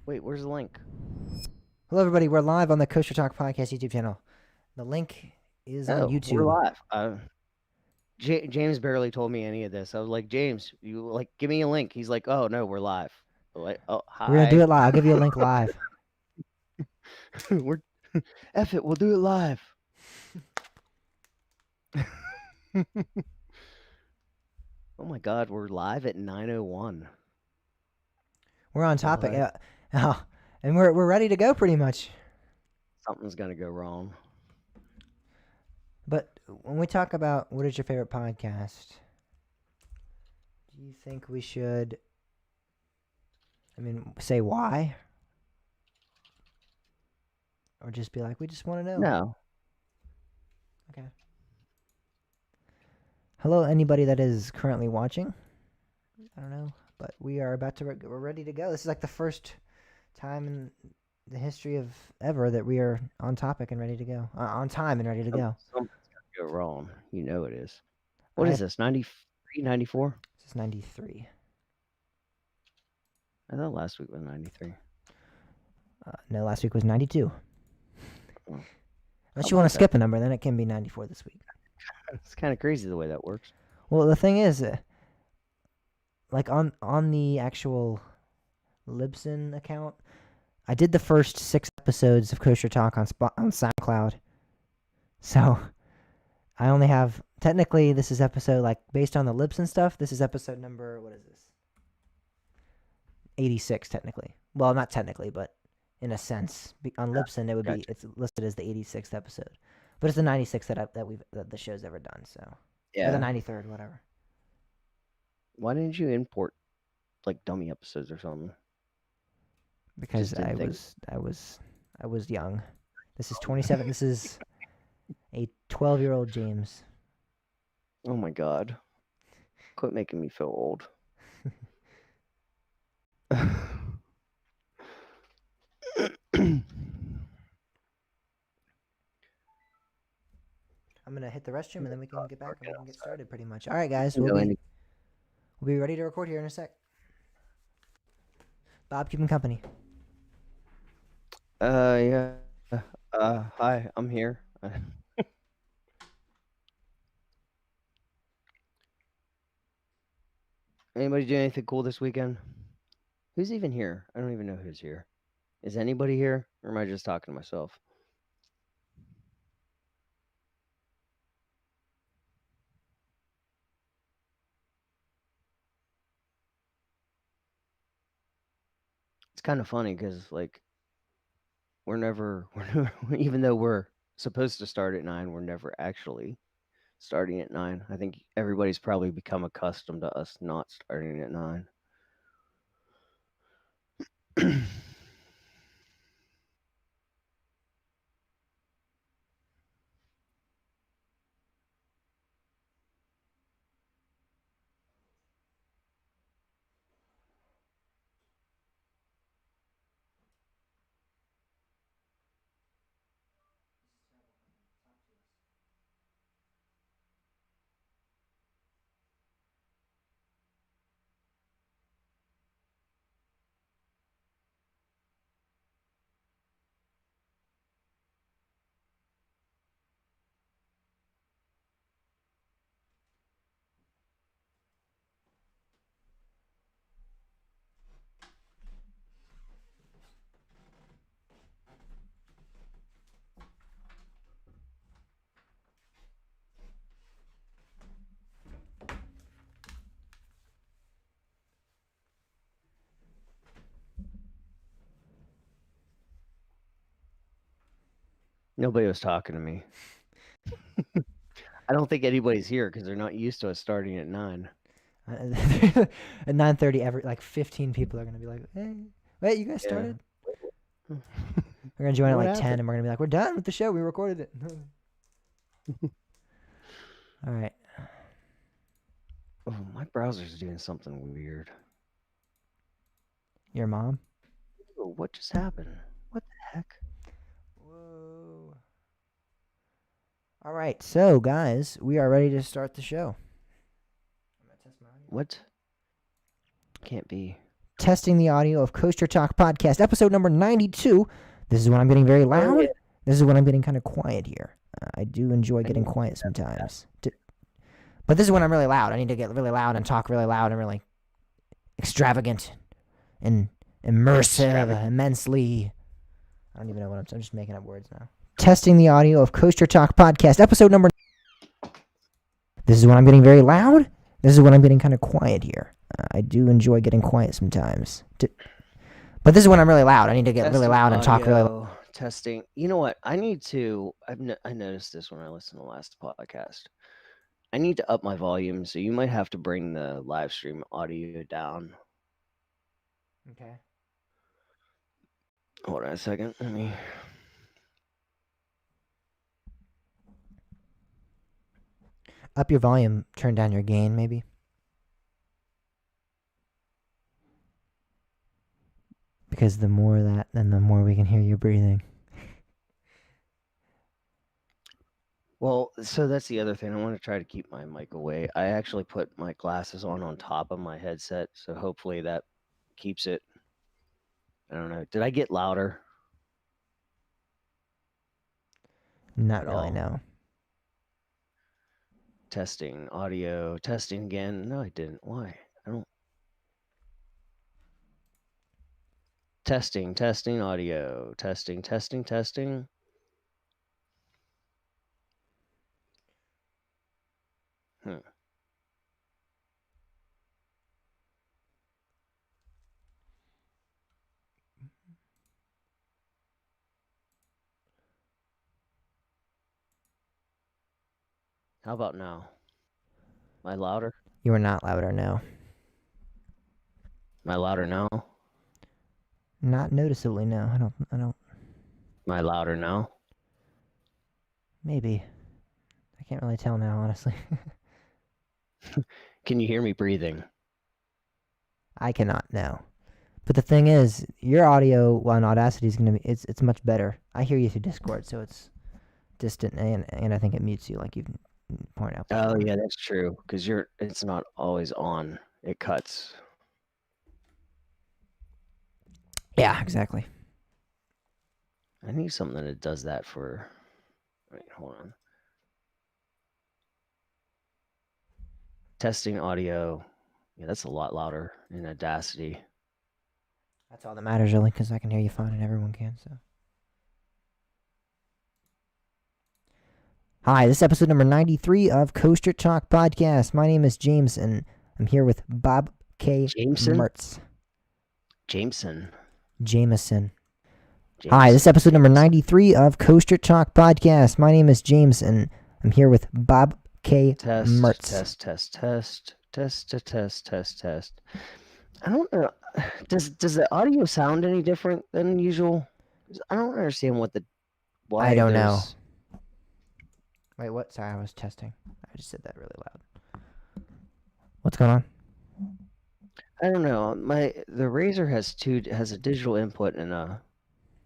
Wait, where's the link? Hello, everybody. We're live on the Kosher Talk Podcast YouTube channel. The link is on Oh, we're YouTube. live. James barely told me any of this. I was like, James, you like give me a link. He's like, oh no, we're live. Like, oh We're going to do hi. it live. I'll give you a link live. We're F it, we'll do it live. Oh my god, we're live at 9:01. We're on topic. What? And we're ready to go pretty much. Something's gonna go wrong. But when we talk about what is your favorite podcast, do you think we should, say why? Or just be like, we just want to know? No. Okay. Hello, anybody that is currently watching. I don't know. But we are about to, we're ready to go. This is like the first time in the history of ever that we are on topic and ready to go. On time and ready to go. Something's gonna go wrong. You know it is. What is this? 93, 94? This is 93. I thought last week was 93. No, last week was 92. Oh. Unless you want to skip a number, then it can be 94 this week. It's kind of crazy the way that works. Well, the thing is, like on the actual Libsyn account, I did the first 6 episodes of Kosher Talk on SoundCloud. So I only have, technically this is episode, like based on the Libsyn stuff, this is episode number, what is this? 86 technically. Well, not technically, but in a sense. On Libsyn it would be, it's listed as the 86th episode. But it's the 96th that the show's ever done, so. Yeah. Or the 93rd, whatever. Why didn't you import like dummy episodes or something? Because I was young. This is 27. This is a 12-year-old James. Oh my god. Quit making me feel old. I'm going to hit the restroom and then we can get back and we can get started pretty much. All right, guys. We'll be ready to record here in a sec. Bob, keep him company. Yeah. Hi, I'm here. Anybody do anything cool this weekend? Who's even here? I don't even know who's here. Is anybody here? Or am I just talking to myself? It's kind of funny because, like, we're never, even though we're supposed to start at 9, we're never actually starting at 9. I think everybody's probably become accustomed to us not starting at 9. Nobody was talking to me. I don't think anybody's here because they're not used to us starting at 9. At 9:30, like 15 people are going to be like, hey, wait, you guys started? Yeah. We're going to join at like 10 and we're going to be like, we're done with the show. We recorded it. All right. Oh, my browser's doing something weird. Your mom? Oh, what just happened? What the heck? Whoa. All right. So, guys, we are ready to start the show. What? Can't be. Testing the audio of Coaster Talk Podcast, episode number 92. This is when I'm getting very loud. Oh, yeah. This is when I'm getting kind of quiet here. I do enjoy getting quiet sometimes. But this is when I'm really loud. I need to get really loud and talk really loud and really extravagant and immersive, immensely. I don't even know what I'm just making up words now. Testing the audio of Coaster Talk Podcast, episode number. This is when I'm getting very loud. This is when I'm getting kind of quiet here. I do enjoy getting quiet sometimes. But this is when I'm really loud. I need to get really loud and talk really loud. Testing. You know what? I need to. I noticed this when I listened to the last podcast. I need to up my volume, so you might have to bring the live stream audio down. Okay. Hold on a second. Let me. Up your volume, turn down your gain, maybe. Because the more that, then the more we can hear you breathing. Well, so that's the other thing. I want to try to keep my mic away. I actually put my glasses on top of my headset, so hopefully that keeps it. I don't know. Did I get louder? Not At really, all? no. Testing audio. Testing again. No, I didn't. Why? I don't. Testing audio. Testing. How about now? Am I louder? You are not louder, no. Am I louder now? Not noticeably, no. I don't. Am I louder now? Maybe. I can't really tell now, honestly. Can you hear me breathing? I cannot now. But the thing is, your audio on Audacity is gonna be it's much better. I hear you through Discord, so it's distant and I think it mutes you, like you point out. Oh yeah, that's true. Because it's not always on. It cuts. Yeah, exactly. I need something that does that for. Wait, hold on. Testing audio. Yeah, that's a lot louder in Audacity. That's all that matters, really, because I can hear you fine and everyone can. So. Hi, this is episode number 93 of Coaster Talk Podcast. My name is James, and I'm here with Bob K. Mertz. Jameson. Hi, this is episode number 93 of Coaster Talk Podcast. My name is James, and I'm here with Bob K. Mertz. Test. I don't know. Does the audio sound any different than usual? I don't understand why. I don't know. Wait, what? Sorry, I was testing. I just said that really loud. What's going on? I don't know. The Razer has a digital input and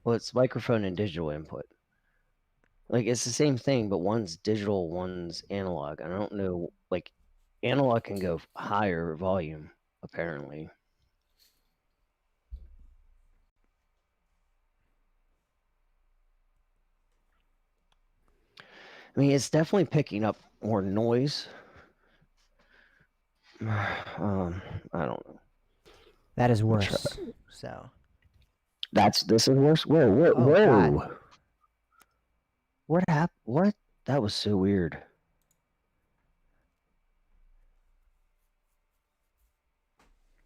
it's microphone and digital input. Like it's the same thing, but one's digital, one's analog. I don't know. Like analog can go higher volume, apparently. I mean, it's definitely picking up more noise. I don't know. That is worse. So. This is worse. Whoa! God. What happened? What? That was so weird.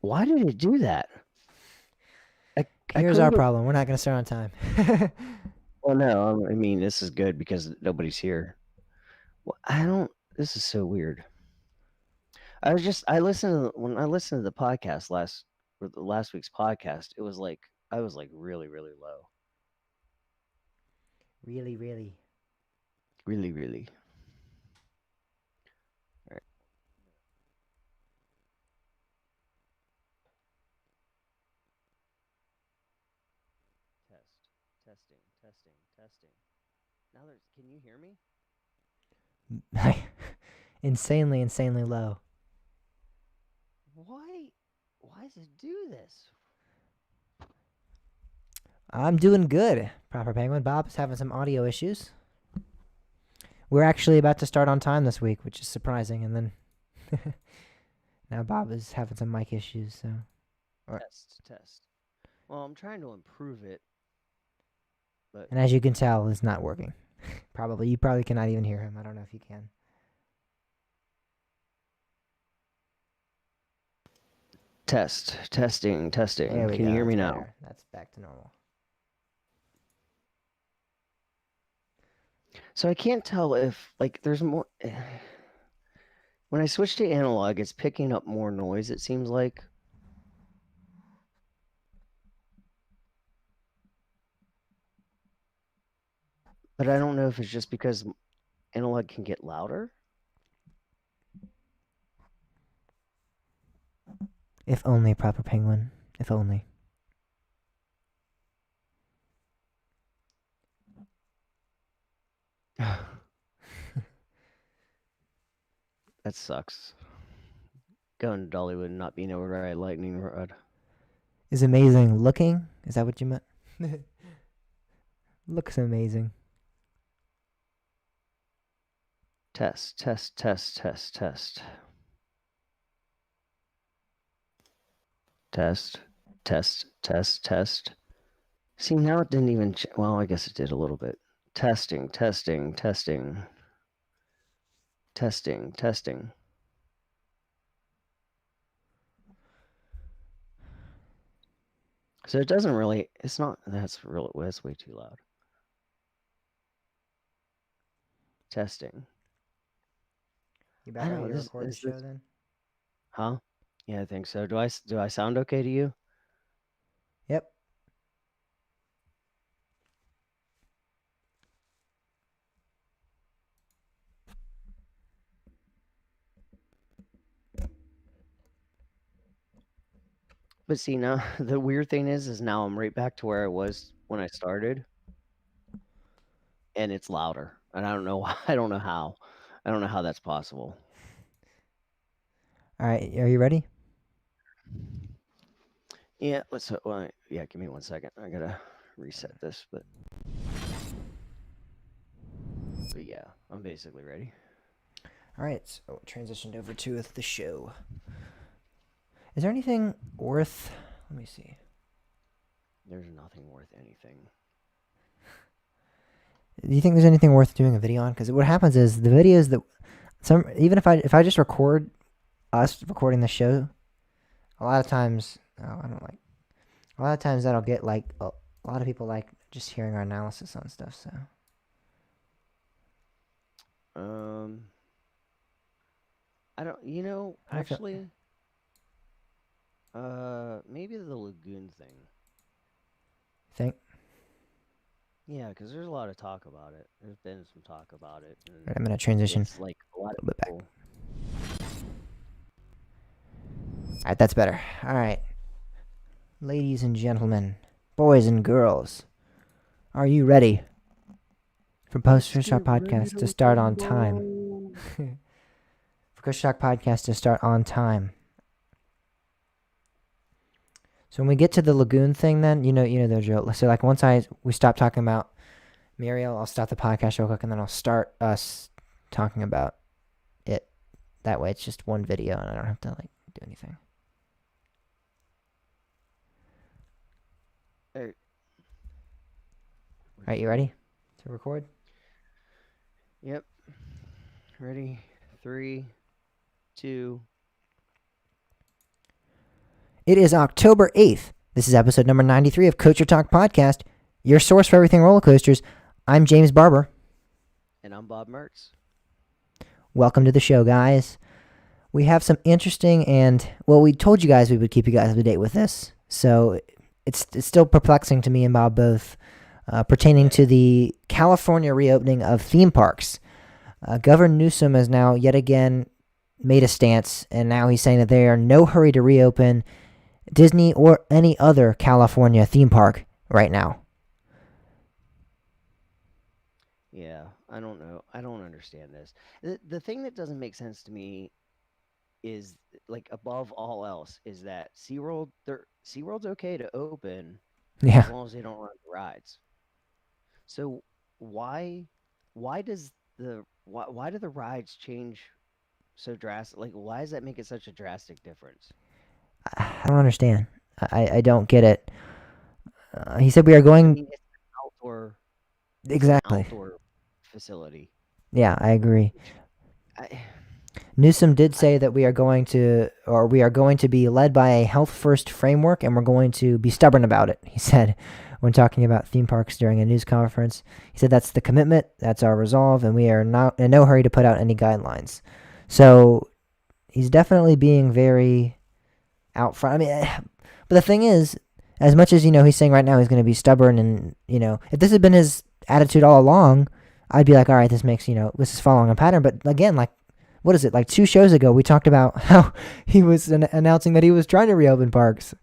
Why did it do that? Here's our problem. We're not going to start on time. Well, no. I mean, this is good because nobody's here. Well, this is so weird. When I listened to the podcast last week's podcast, it was like I was like really, really low. Really. Really. All right. Testing. Now can you hear me? Insanely low. Why does it do this? I'm doing good, Proper Penguin. Bob's having some audio issues. We're actually about to start on time this week, which is surprising. And then now Bob is having some mic issues. So Test. Well, I'm trying to improve it, but and as you can tell, it's not working. You probably cannot even hear him. I don't know if you can. testing. There we Can go. you hear me That's now? better. That's back to normal. So I can't tell if there's more. When I switch to analog, it's picking up more noise. It seems like. But I don't know if it's just because analog can get louder. If only, Proper Penguin. If only. That sucks. Going to Dollywood and not being able to ride lightning rod. Is amazing looking? Is that what you meant? Looks amazing. Test. Test. See, now it didn't even. Well, I guess it did a little bit. Testing. So it doesn't really. It's not. That's way too loud. Testing. You back ready to record the show then? Huh? Yeah, I think so. Do I sound okay to you? Yep. But see, now the weird thing is now I'm right back to where I was when I started, and it's louder, and I don't know. I don't know how. I don't know how that's possible. All right. Are you ready? Yeah. Yeah. Give me 1 second. I gotta reset this, but yeah, I'm basically ready. All right. So transitioned over to the show. Is there anything worth? Let me see. There's nothing worth anything. Do you think there's anything worth doing a video on? Because what happens is the videos that even if I just record us recording the show, a lot of times a lot of times that'll get like a lot of people like just hearing our analysis on stuff. So I don't. Actually, maybe the lagoon thing. think. Yeah, because there's a lot of talk about it. There's been some talk about it. Right, I'm gonna transition it's like a lot of bit back. people. All right, that's better. All right, ladies and gentlemen, boys and girls, are you ready for Poster Shock Podcast to start on time? For Poster Shock Podcast to start on time. So when we get to the lagoon thing, then you know the drill. So like once we stop talking about Muriel, I'll stop the podcast real quick, and then I'll start us talking about it. That way, it's just one video, and I don't have to like do anything. Hey. All right, you ready to record? Yep. Ready? 3, 2. It is October 8th. This is episode number 93 of Coaster Talk Podcast, your source for everything roller coasters. I'm James Barber. And I'm Bob Mertz. Welcome to the show, guys. We have some interesting we told you guys we would keep you guys up to date with this. So it's still perplexing to me and Bob both, pertaining to the California reopening of theme parks. Governor Newsom has now yet again made a stance, and now he's saying that they are in no hurry to reopen Disney or any other California theme park right now. Yeah, I don't know. I don't understand this. The thing that doesn't make sense to me is, like, above all else, is that SeaWorld's okay to open, Yeah. as long as they don't run the rides. So why why does why do the rides change so drastic? Like, why does that make it such a drastic difference? I don't understand. I don't get it. He said we are I going mean, it's an exactly. outdoor facility, Yeah, I agree. which I Newsom did I say that we are going to be led by a health first framework, and we're going to be stubborn about it. He said when talking about theme parks during a news conference. He said that's the commitment, that's our resolve, and we are not in no hurry to put out any guidelines. So he's definitely being very out front. I mean, but the thing is, as much as he's saying right now he's going to be stubborn, and if this had been his attitude all along, I'd be like, all right, this makes this is following a pattern. But again, like, what is it? Like 2 shows ago, we talked about how he was announcing that he was trying to reopen parks.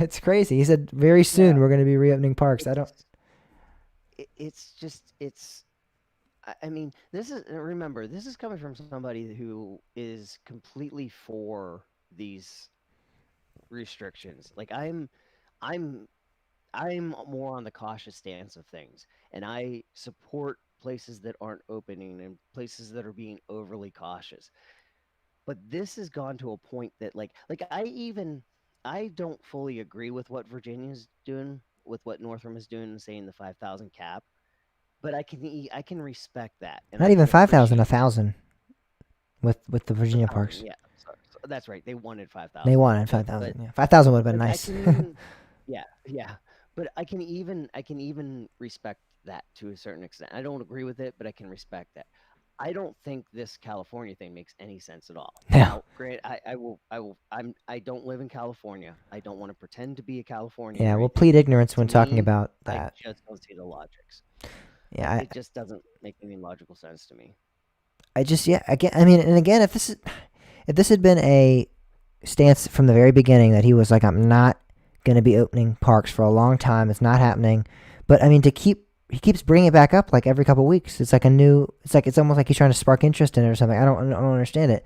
It's crazy. He said very soon yeah, we're going to be reopening parks. I don't. it's it's just I mean, this is remember, this is coming from somebody who is completely for these restrictions. Like I'm I'm more on the cautious stance of things, and I support places that aren't opening and places that are being overly cautious. But this has gone to a point that like I don't fully agree with what Virginia's doing with what Northam is doing and saying the 5,000 cap, but I can respect that and Not I even can 5,000, a appreciate that. thousand with the A Virginia thousand, parks. yeah. So that's right. They wanted They 5,000, wanted but 5,000. Yeah, 5,000 would have been like I nice. can even yeah, yeah. But I can even respect that to a certain extent. I don't agree with it, but I can respect that. I don't think this California thing makes any sense at all. Yeah, Now, grant I don't live in California. I don't want to pretend to be a Californian yeah. or We'll anything. plead But ignorance to when talking me, about I that. just don't see the logics. Yeah, It just doesn't make any logical sense to me. I just yeah. Again, I mean, and again, if this had been a stance from the very beginning that he was like, I'm not going to be opening parks for a long time. It's not happening. But I mean, he keeps bringing it back up like every couple of weeks. It's like a new. It's almost like he's trying to spark interest in it or something. I don't understand it.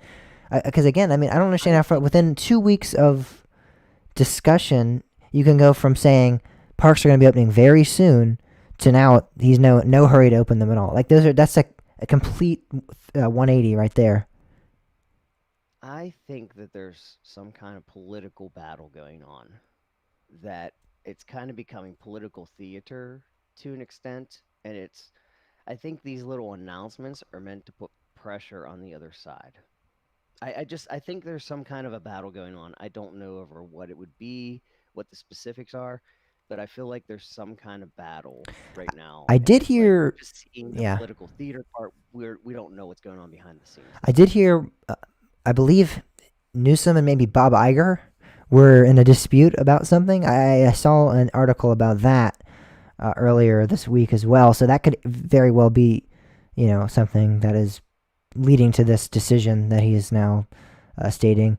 Because again, I mean, I don't understand I how think within 2 weeks of discussion you can go from saying parks are going to be opening very soon to now he's no hurry to open them at all. Like that's like a complete 180 right there. I think that there's some kind of political battle going on, that it's kind of becoming political theater to an extent, and it's I think these little announcements are meant to put pressure on the other side. I think there's some kind of a battle going on. I don't know over what it would be, what the specifics are, but I feel like there's some kind of battle right now, I and did it's like we're hear, just seeing the yeah, political theater part. We don't know what's going on behind the scenes. I did hear. I believe Newsom and maybe Bob Iger were in a dispute about something. I saw an article about that earlier this week as well. So that could very well be, something that is leading to this decision that he is now stating.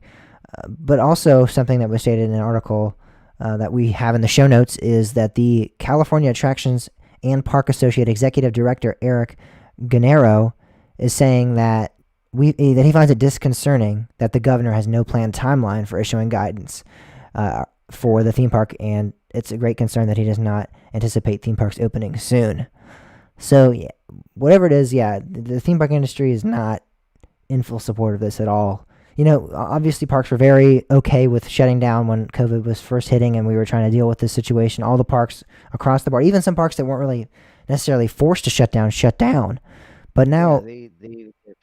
But also something that was stated in an article that we have in the show notes is that the California Attractions and Park Associate Executive Director Eric Gennaro is saying that he finds it disconcerting that the governor has no planned timeline for issuing guidance for the theme park, and it's a great concern that he does not anticipate theme parks opening soon. So yeah, whatever it is, yeah, the theme park industry is not in full support of this at all. Obviously, parks were very okay with shutting down when COVID was first hitting, and we were trying to deal with this situation. All the parks across the board, even some parks that weren't really necessarily forced to shut down. But Yeah, now, they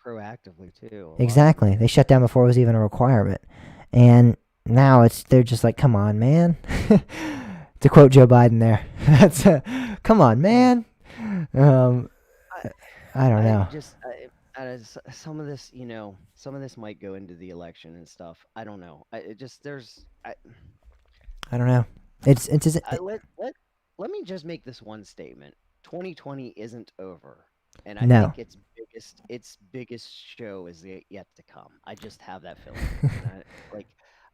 proactively too. A lot of them exactly, they did. shut down before it was even a requirement, and now they're just like, come on, man. To quote Joe Biden there, that's come on, man. Um, I I don't I know. just some of this, some of this might go into the election and stuff. I don't know. It just there's I don't know. It's just, I let me just make this one statement. 2020 isn't over, and I no. think its biggest show is yet to come. I just have that feeling, and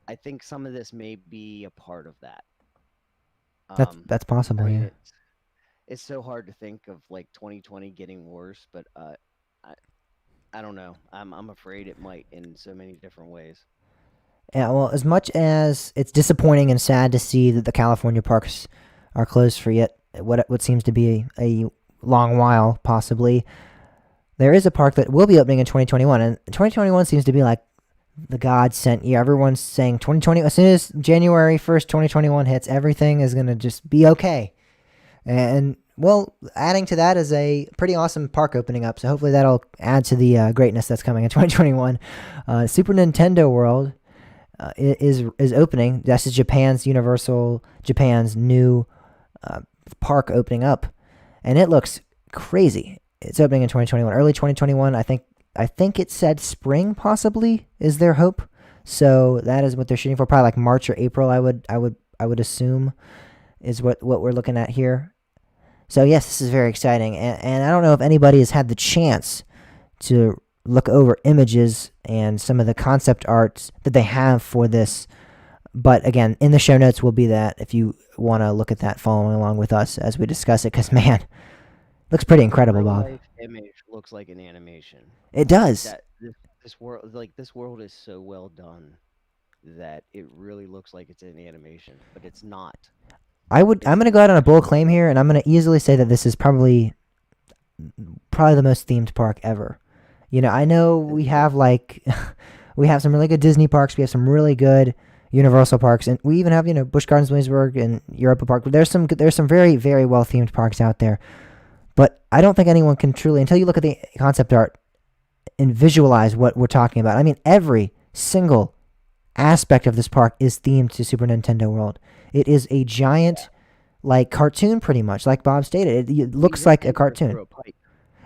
I think some of this may be a part of that. That's I possible. mean Yeah. it's so hard to think of like 2020 getting worse, but I I don't know. I'm afraid it might in so many different ways. Yeah. Well, as much as it's disappointing and sad to see that the California parks are closed for yet what seems to be a long while, possibly. There is a park that will be opening in 2021, and 2021 seems to be like the God sent year. Everyone's saying 2020. As soon as January 1st, 2021 hits, everything is gonna just be okay. And well, adding to that is a pretty awesome park opening up. So hopefully that'll add to the greatness that's coming in 2021. Super Nintendo World is opening. This is Japan's new park opening up, and it looks crazy. It's opening in 2021, early 2021. I think it said spring possibly is their hope. So that is what they're shooting for. Probably like March or April. I would assume is what we're looking at here. So yes, this is very exciting, and I don't know if anybody has had the chance to look over images and some of the concept arts that they have for this. But again, in the show notes will be that if you want to look at that following along with us as we discuss it, because man, looks pretty incredible, Bob. Life image looks like an animation. It does. That this world is so well done that it really looks like it's an animation, but it's not. I'm gonna go out on a bold claim here, and I'm gonna easily say that this is probably the most themed park ever. I know we have we have some really good Disney parks, we have some really good Universal parks, and we even have Busch Gardens, Williamsburg, and Europa Park. There's some very very well themed parks out there, but I don't think anyone can truly, until you look at the concept art and visualize what we're talking about. I mean, every single aspect of this park is themed to Super Nintendo World. It is a giant, cartoon, pretty much, like Bob stated. It looks like a cartoon.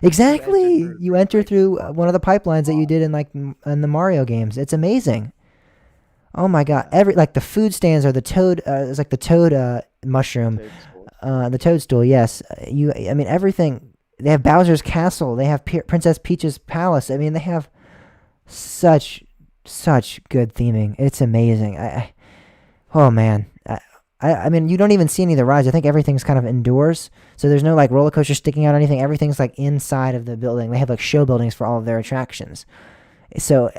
Exactly. You enter through one of the pipelines that you did in the Mario games. It's amazing. Oh my God! The food stands are the toad. It's like the toad mushroom, the toadstool. Yes. I mean, everything. They have Bowser's Castle. They have Princess Peach's Palace. I mean, they have such good theming. It's amazing. Oh man. I mean, you don't even see any of the rides. I think everything's kind of indoors, so there's no roller coaster sticking out or anything. Everything's inside of the building. They have show buildings for all of their attractions, so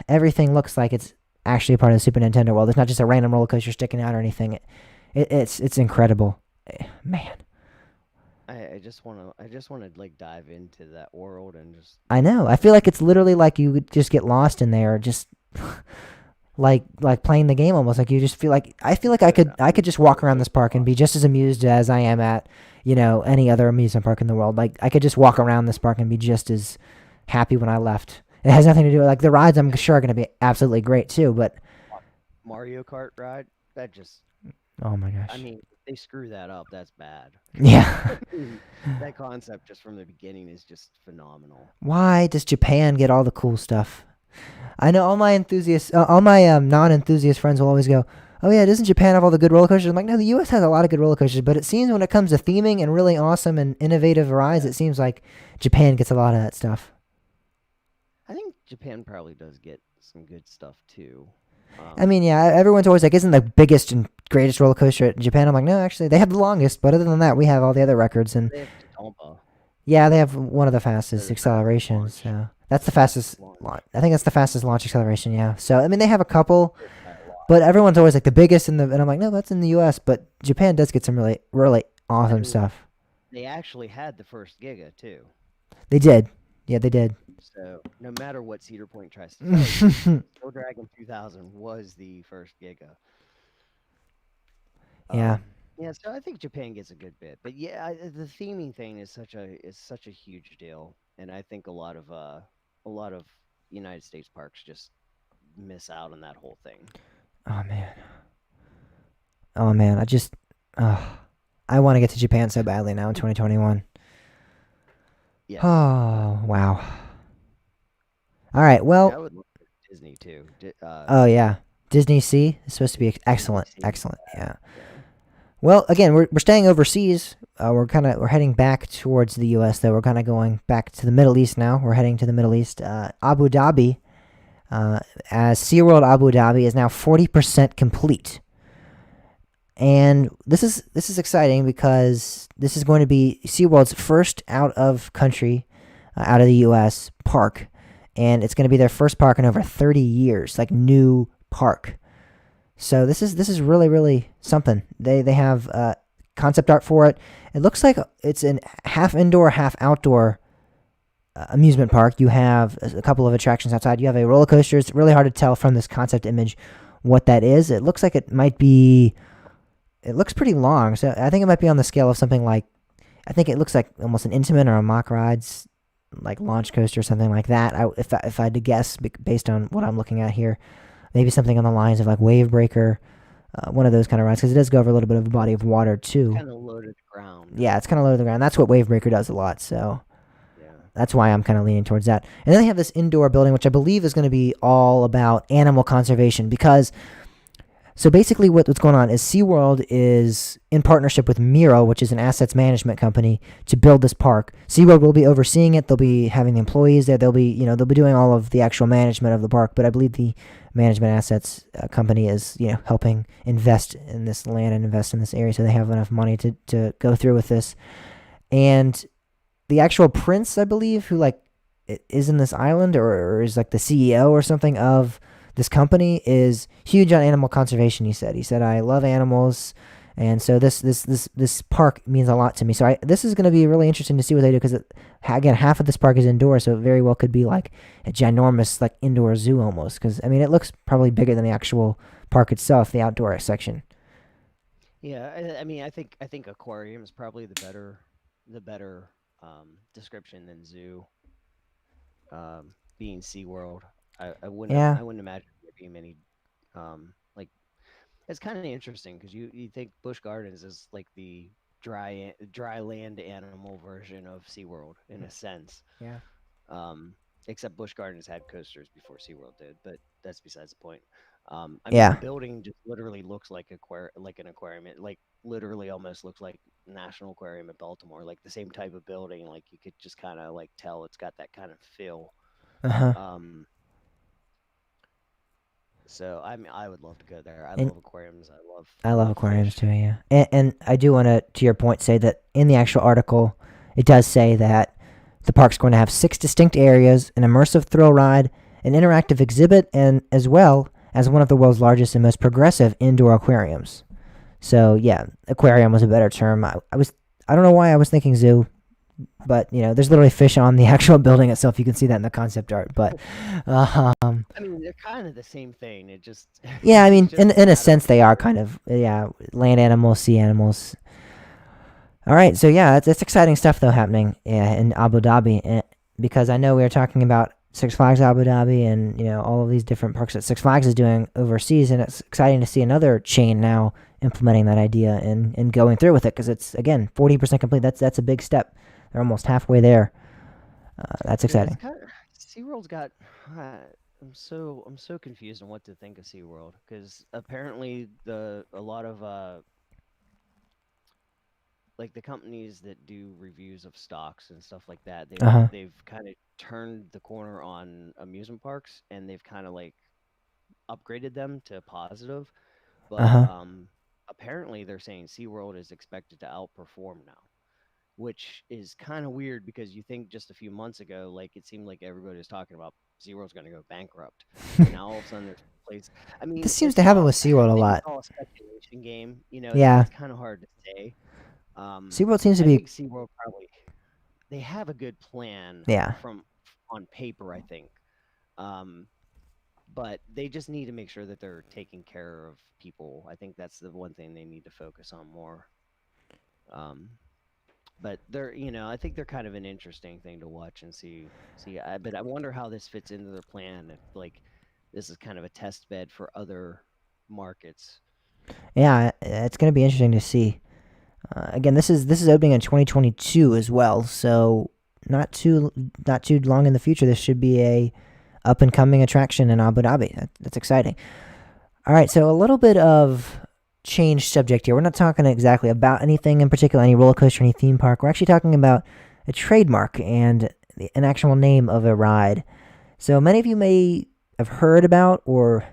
everything looks like it's actually a part of the Super Nintendo world. It's not just a random roller coaster sticking out or anything. It's incredible, man. I just want to dive into that world and just. I know. I feel like it's literally like you would just get lost in there, just. Like playing the game almost. You just feel like I could just walk around this park and be just as amused as I am at any other amusement park in the world. I could just walk around this park and be just as happy when I left. It has nothing to do with the rides. I'm sure are going to be absolutely great too. But Mario Kart ride, that just. Oh my gosh. I mean, if they screw that up, that's bad. Yeah. That concept just from the beginning is just phenomenal. Why does Japan get all the cool stuff? I know all my non-enthusiast friends will always go, "Oh yeah, doesn't Japan have all the good roller coasters?" I'm like, no, the U.S. has a lot of good roller coasters, but it seems when it comes to theming and really awesome and innovative rides, it seems like Japan gets a lot of that stuff. I think Japan probably does get some good stuff too. I mean, yeah, everyone's always like, "Isn't the biggest and greatest roller coaster at Japan?" I'm like, no, actually, they have the longest, but other than that, we have all the other records. And they have Tatomba. Yeah, they have one of the fastest accelerations. So that's the fastest launch. I think that's the fastest launch acceleration. Yeah. So I mean, they have a couple, but everyone's always like the biggest and I'm like, no, that's in the U.S. But Japan does get some really really awesome stuff. They actually had the first Giga too. They did. Yeah, they did. So no matter what Cedar Point tries to tell you, Steel Dragon 2000 was the first Giga. Yeah. Yeah, so I think Japan gets a good bit, but yeah, the theming thing is such a huge deal, and I think a lot of United States parks just miss out on that whole thing. Oh man, I want to get to Japan so badly now in 2021. Yes. Oh wow. All right, well. I would love Disney too. Oh yeah, Disney Sea is supposed to be excellent. Yeah. Well, again, we're staying overseas. We're heading back towards the U.S. though. We're kind of going back to the Middle East now. We're heading to the Middle East. Abu Dhabi, as SeaWorld Abu Dhabi is now 40% complete, and this is exciting because this is going to be SeaWorld's first out of the U.S. park, and it's going to be their first park in over 30 years, new park. So this is really really something. They have concept art for it. It looks like it's an half indoor, half outdoor amusement park. You have a couple of attractions outside. You have a roller coaster. It's really hard to tell from this concept image what that is. It looks like it might be. It looks pretty long, so I think it might be on the scale of something like. I think it looks like almost an Intamin or a Mock Rides, like launch coaster or something like that. If I had to guess based on what I'm looking at here, maybe something on the lines of like Wave Breaker, one of those kind of rides, because it does go over a little bit of a body of water too. Kind of low to the ground. Yeah, it's kind of low to the ground. That's what Wave Breaker does a lot. So Yeah. that's why I'm kind of leaning towards that. And then they have this indoor building, which I believe is going to be all about animal conservation. Because, so basically what's going on is SeaWorld is in partnership with Miro, which is an assets management company, to build this park. SeaWorld will be overseeing it. They'll be having the employees there. They'll be doing all of the actual management of the park. But I believe the management assets company is, helping invest in this land and invest in this area, so they have enough money to go through with this. And the actual prince, I believe, who is in this island or is like the CEO or something of this company, is huge on animal conservation. He said, I love animals, and so this park means a lot to me. So this is going to be really interesting to see what they do, because again, half of this park is indoor, so it very well could be like a ginormous like indoor zoo almost. Because I mean, it looks probably bigger than the actual park itself, the outdoor section. Yeah, I mean, I think aquarium is probably the better description than zoo. Being SeaWorld, I wouldn't Yeah, I wouldn't imagine there being many. Like, it's kind of interesting because you think Busch Gardens is like the dry land animal version of SeaWorld in a sense. yeah, Um, except Busch Gardens had coasters before SeaWorld did, but that's besides the point. I mean, the yeah. building just literally looks like like an aquarium. It like literally almost looks like National Aquarium at Baltimore, like the same type of building. Like you could just kind of like tell it's got that kind of feel. Uh huh. Um, so I mean, I would love to go there. I And love aquariums. I love love aquariums fish. too. Yeah, and I do want to your point, say that in the actual article, it does say that the park's going to have 6 distinct areas, an immersive thrill ride, an interactive exhibit, and as well as one of the world's largest and most progressive indoor aquariums. So yeah, aquarium was a better term. I don't know why I was thinking zoo, but there's literally fish on the actual building itself. You can see that in the concept art. But I mean, they're kind of the same thing. It just yeah, I it's mean, just in a a matter of sense, they are where. kind of, yeah, land animals, sea animals. All right, so yeah, that's exciting stuff though happening, yeah, in Abu Dhabi, because I know we were talking about Six Flags Abu Dhabi and all of these different parks that Six Flags is doing overseas, and it's exciting to see another chain now implementing that idea and going through with it, because it's again 40% complete. That's a big step. They're almost halfway there. That's Yeah, it's exciting. kind of SeaWorld's got. Uh, I'm so confused on what to think of SeaWorld because apparently a lot of like the companies that do reviews of stocks and stuff like that, Uh huh. they've kind of turned the corner on amusement parks and they've kind of like upgraded them to positive. Uh But huh. apparently they're saying SeaWorld is expected to outperform now, which is kind of weird because you think just a few months ago, like it seemed like everybody was talking about SeaWorld's going to go bankrupt, and now all of a sudden there's a place. I This mean, seems to happen with SeaWorld a maybe it's lot. all a speculation game. Yeah, It's kind of hard to say. SeaWorld seems to I be. think SeaWorld probably they have a good plan Yeah, from on paper, I think. Um, but they just need to make sure that they're taking care of people. I think that's the one thing they need to focus on more. Um, but I think they're kind of an interesting thing to watch and see. But I wonder how this fits into their plan. If like this is kind of a test bed for other markets. yeah, it's gonna be interesting to see. Again, this is opening in 2022 as well, so not too long in the future. This should be a up and coming attraction in Abu Dhabi. That's exciting. All right, so a little bit of change subject here. We're not talking exactly about anything in particular, any roller coaster, any theme park. We're actually talking about a trademark and an actual name of a ride. So many of you may have heard about or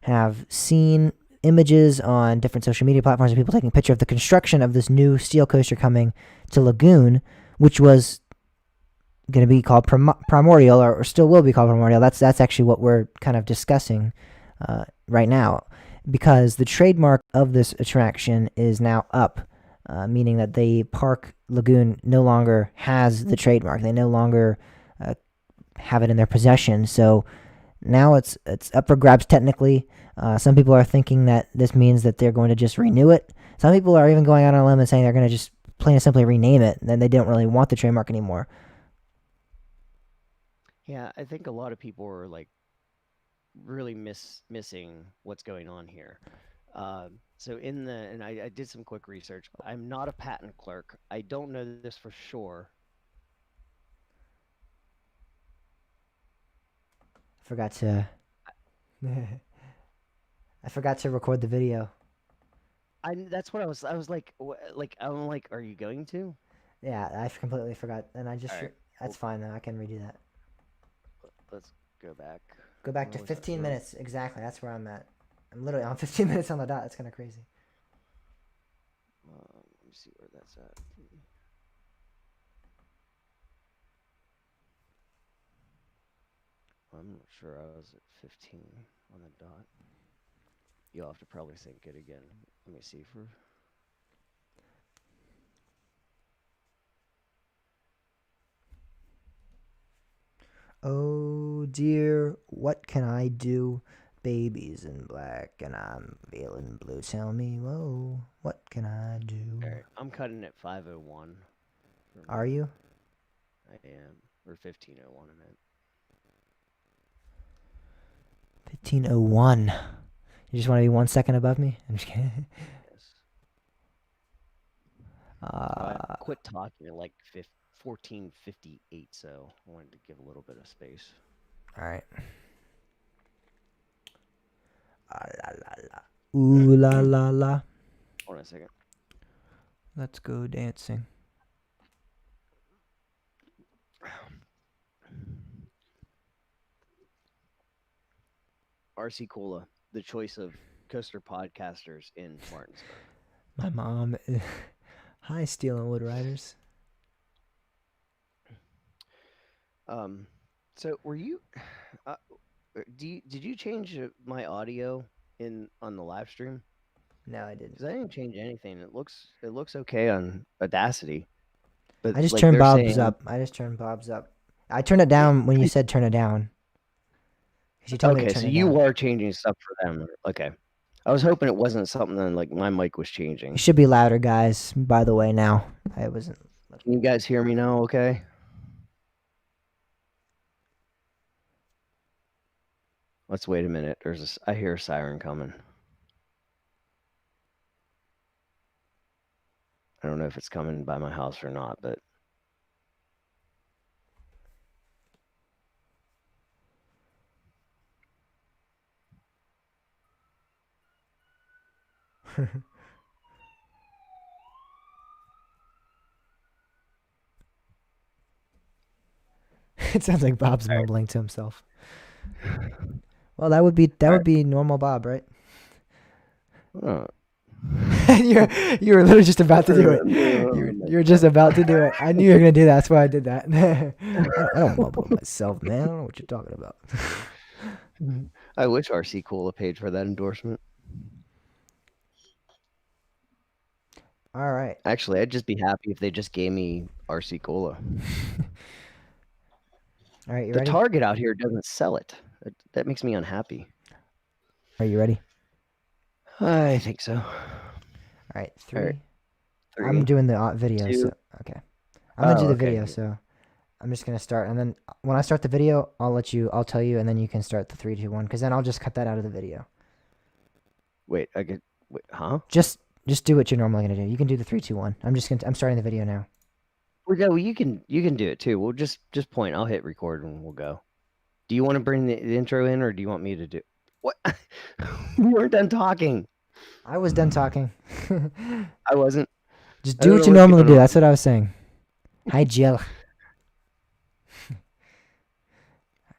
have seen images on different social media platforms of people taking a picture of the construction of this new steel coaster coming to Lagoon, which was going to be called Primordial, or still will be called Primordial. That's actually what we're kind of discussing right now, because the trademark of this attraction is now up. meaning that the Park Lagoon no longer has the trademark. They no longer have it in their possession. So now it's up for grabs technically. Some people are thinking that this means that they're going to just renew it. Some people are even going out on a limb and saying they're going to just plain and simply rename it, and then they don't really want the trademark anymore. Yeah, I think a lot of people are like really missing what's going on here. So and I did some quick research. I'm not a patent clerk. I don't know this for sure. Forgot to. I forgot to record the video. That's what I was like, I'm like, are you going to? Yeah, I completely forgot, and I just. All right, That's fine though. I can redo that. let's go back. Go back to 15 minutes exactly. That's where I'm at. I'm literally on 15 minutes on the dot. That's kind of crazy. Let me see where that's at. I'm not sure I was at 15 on the dot. You'll have to probably sync it again. Let me see for. Oh dear, what can I do? Baby's in black and I'm feeling blue. Tell me, whoa, what can I do? All right, I'm cutting at 5:01. Are you? I am, or 15:01. I meant. 15:01. You just want to be 1 second above me? I'm just kidding. Yes. I quit talking at like 14:58, so I wanted to give a little bit of space. All right. Ah, la la la. Ooh la la la. Hold on a second. Let's go dancing. RC Cola, the choice of coaster podcasters in Martinsburg. My mom. Hi, Steel and Wood Riders. So were you? Did you change my audio on the live stream? No, I didn't. Because I didn't change anything. It looks okay on Audacity. But I just like, turned they're Bob's saying, up. I just turned Bob's up. I turned it down when you said turn it down. She told me to Okay, turn so it you down. are changing stuff for them. Okay. I was hoping it wasn't something that, like, my mic was You changing. should be louder, guys. By the way, now I wasn't. Can you guys hear me now? Okay. Let's wait a minute. I hear a siren coming. I don't know if it's coming by my house or not, but It sounds like Bob's mumbling to himself. Well, that would be normal Bob, right? oh. You were literally just about to do it. You were just about to do it. I knew you were gonna do that. That's why I did that. I don't mumble myself, man. I don't know what you're talking about. I wish RC Cola paid for that endorsement. All right. Actually, I'd just be happy if they just gave me RC Cola. All right, you The ready? Target out here doesn't sell it. That makes me unhappy. Are you ready? I think so. All right, three. All right. 3. I'm doing the video, 2. so okay. I'm gonna do the okay. video, so I'm just gonna start, and then when I start the video, I'll tell you, and then you can start the 3, 2, 1, because then I'll just cut that out of the video. Wait, huh? Just do what you're normally gonna do. You can do the 3, 2, 1. I'm starting the video now. Well, you can do it too. We'll just point. I'll hit record and we'll go. Do you want to bring the intro in, or do you want me to do? What? We weren't done talking. I was done talking. I wasn't. Just do what you normally do. That's what I was saying. Hi, Jill.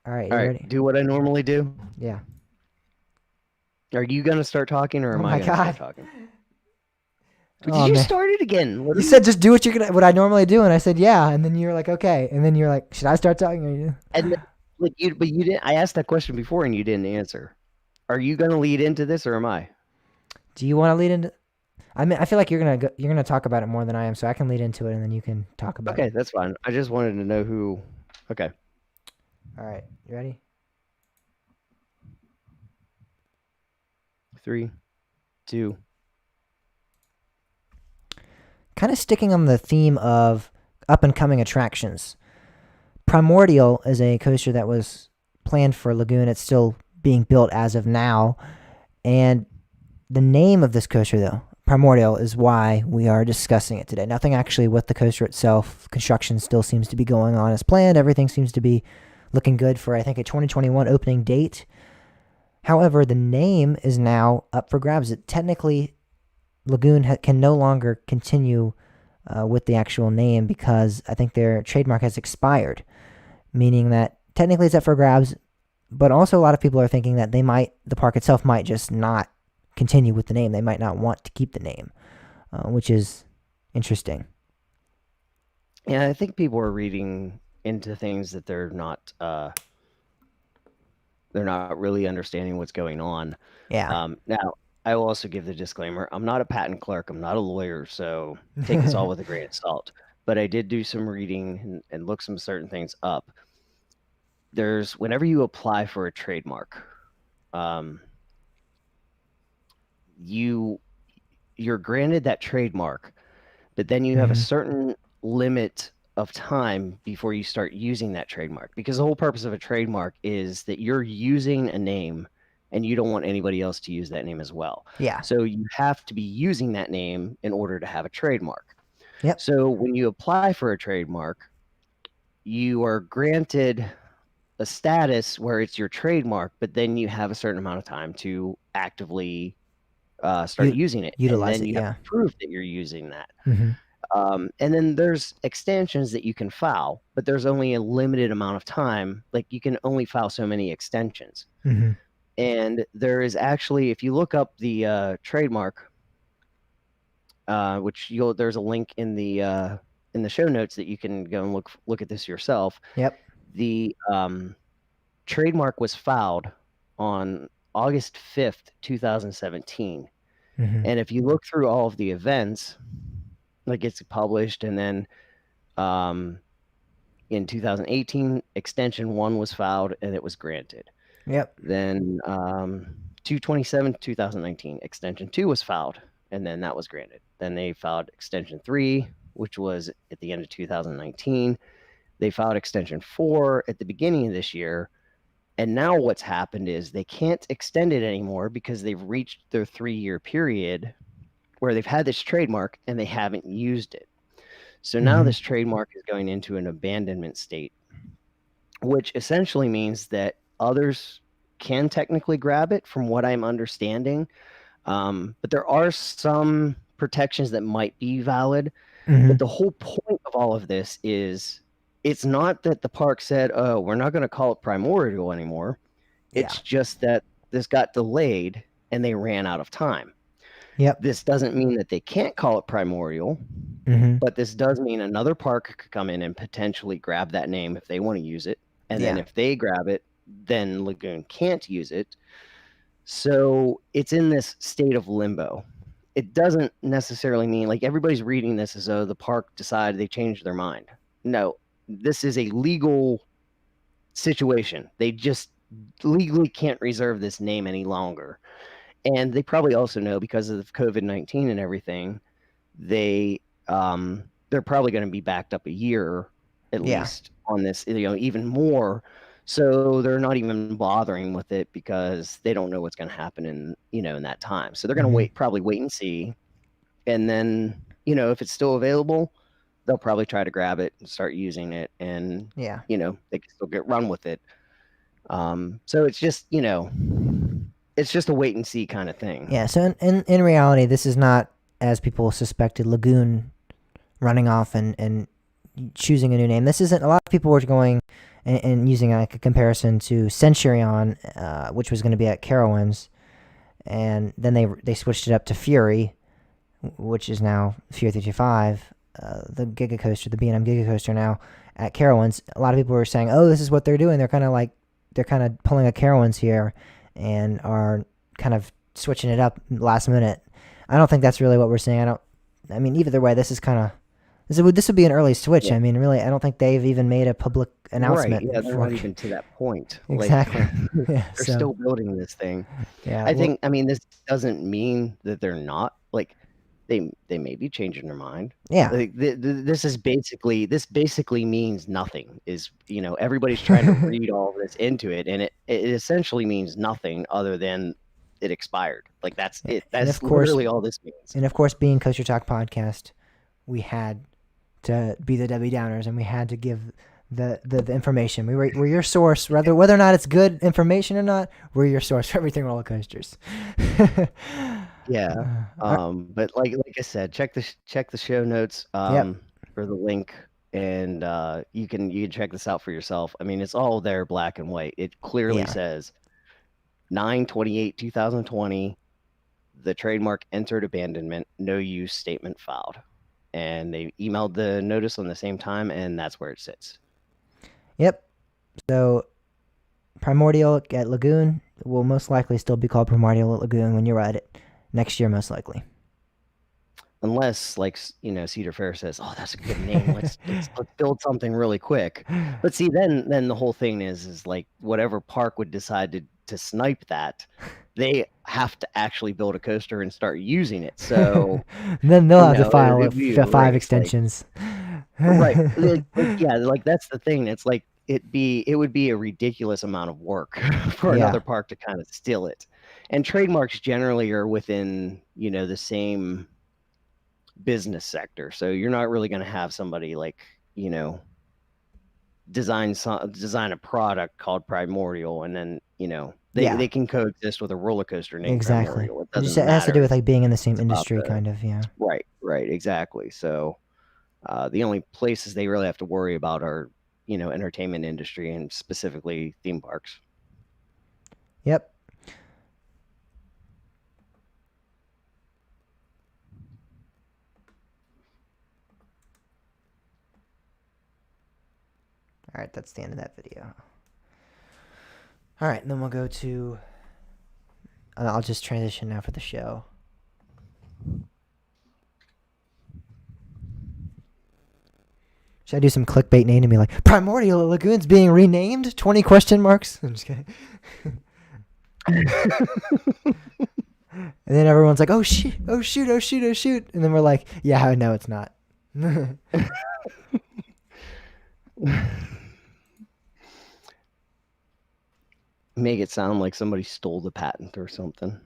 All right, ready? Do what I normally do. Yeah. Are you gonna start talking, or am I gonna start talking? Did you start it again? You said just do what I normally do, and I said yeah, and then you're like okay, and then you're like, should I start talking? Or you? And then, but you didn't. I asked that question before, and you didn't answer. Are you gonna lead into this, or am I? Do you want to lead into? I mean, I feel like you're gonna talk about it more than I am, so I can lead into it and then you can talk about Okay, it. that's fine. I just wanted to know who. Okay, All right, you ready? 3, 2. Kind of sticking on the theme of up and coming attractions. Primordial is a coaster that was planned for Lagoon. It's still being built as of now, and the name of this coaster, though, Primordial, is why we are discussing it today. Nothing actually with the coaster itself. Construction still seems to be going on as planned. Everything seems to be looking good for, I think, a 2021 opening date. However, the name is now up for grabs. Technically, Lagoon can no longer continue with the actual name because I think their trademark has expired, meaning that technically it's up for grabs. But also, a lot of people are thinking that the park itself might just not continue with the name. They might not want to keep the name, which is interesting. Yeah, I think people are reading into things that they're not really understanding what's going on. Yeah. Now, I will also give the disclaimer: I'm not a patent clerk, I'm not a lawyer, so take this all with a grain of salt. But I did do some reading and look some certain things up. There's whenever you apply for a trademark, um, you're granted that trademark, but then you have a Hmm. certain limit of time before you start using that trademark, because the whole purpose of a trademark is that you're using a name and you don't want anybody else to use that name as well. Yeah. So you have to be using that name in order to have a trademark. Yep. So when you apply for a trademark, you are granted a status where it's your trademark, but then you have a certain amount of time to actively start using it, and Utilize then it. you have Yeah. to prove that you're using that. Hmm. And then there's extensions that you can file, but there's only a limited amount of time. Like you can only file so many extensions. Hmm. And there is actually, if you look up the trademark, which there's a link in the show notes that you can go and look at this yourself. Yep. The trademark was filed on August 5th, 2017. Hmm. And if you look through all of the events, like gets published, and then um, in 2018, extension 1 was filed and it was granted. Yep. Then 227 2019, extension 2 was filed and then that was granted. Then they filed extension 3, which was at the end of 2019. They filed extension 4 at the beginning of this year. And now what's happened is they can't extend it anymore because they've reached their 3-year period where they've had this trademark and they haven't used it. So now Hmm. this trademark is going into an abandonment state, which essentially means that others can technically grab it, from what I'm understanding. But there are some protections that might be valid. Hmm. But the whole point of all of this is it's not that the park said, oh, we're not going to call it Primordial anymore. Yeah. It's just that this got delayed and they ran out of time. Yep. This doesn't mean that they can't call it Primordial, Hmm. but this does mean another park could come in and potentially grab that name if they want to use it. And then Yeah. if they grab it, then Lagoon can't use it. So it's in this state of limbo. It doesn't necessarily mean like everybody's reading this as though the park decided they changed their mind. No, this is a legal situation. They just legally can't reserve this name any longer. And they probably also know, because of COVID-19 and everything, they they're probably going to be backed up a year at Yeah. least on this, even more. So they're not even bothering with it because they don't know what's going to happen in that time. So they're going Hmm. to probably wait and see. And then, if it's still available, they'll probably try to grab it and start using it, and Yeah. they can still get run with it. So it's just a wait and see kind of thing. Yeah. So in reality, this is not, as people suspected, Lagoon running off and choosing a new name. This isn't. A lot of people were going and using like a comparison to Centurion, which was going to be at Carowinds, and then they switched it up to Fury, which is now Fury 325, the Giga Coaster, the B&M Giga Coaster now at Carowinds. A lot of people were saying, "Oh, this is what they're doing. They're kind of pulling a Carowinds here, and are kind of switching it up last minute." I don't think that's really what we're saying. I mean, either way, this is kind of this would be an early switch. Yeah. I mean, really, I don't think they've even made a public Right. announcement Yeah, they're for not even to that point. Like exactly. Yeah. they're So still building this thing. yeah. I Well. think I mean this doesn't mean that they're not like they may be changing their mind. Yeah. Like this basically means nothing. Is everybody's trying to read all this into it, and it essentially means nothing other than it expired. Like that's it. And That's of course, literally all this means. being Coaster Talk podcast, we had to be the Debbie Downers, and we had to give the information. We're your source, whether or not it's good information or not. We're your source for everything roller coasters. Yeah. But like I said, check the show notes Yep. for the link, and you can check this out for yourself. I mean, it's all there, black and white. It clearly Yeah. says 9/28/2020. The trademark entered abandonment. No use statement filed. And they emailed the notice on the same time, and that's where it sits. Yep. So Primordial at Lagoon will most likely still be called Primordial at Lagoon when you're at it next year, most likely. Unless, like, Cedar Fair says, "Oh, that's a good name. Let's build something really quick." But see, then the whole thing is like whatever park would decide to snipe that, they have to actually build a coaster and start using it. So then they'll have to file it'd be a 5 race, extensions. right? Yeah, like that's the thing. It's like it would be a ridiculous amount of work for Yeah. another park to kind of steal it. And trademarks generally are within the same business sector, so you're not really going to have somebody like design a product called Primordial, and then they can coexist with a roller coaster named Exactly. Primordial. It It just doesn't has to do matter. with like being in the same It's about industry, kind of. Yeah. right, exactly. So the only places they really have to worry about are entertainment industry, and specifically theme parks. Yep. All right, that's the end of that video. All right, and then we'll go to. I'll just transition now for the show. Should I do some clickbait name to me like Primordial Lagoon's being renamed? 20 question marks. I'm just kidding. And then everyone's like, "Oh shit! Oh shoot! Oh shoot! Oh shoot!" And then we're like, "Yeah, no, it's not." Make it sound like somebody stole the patent or something.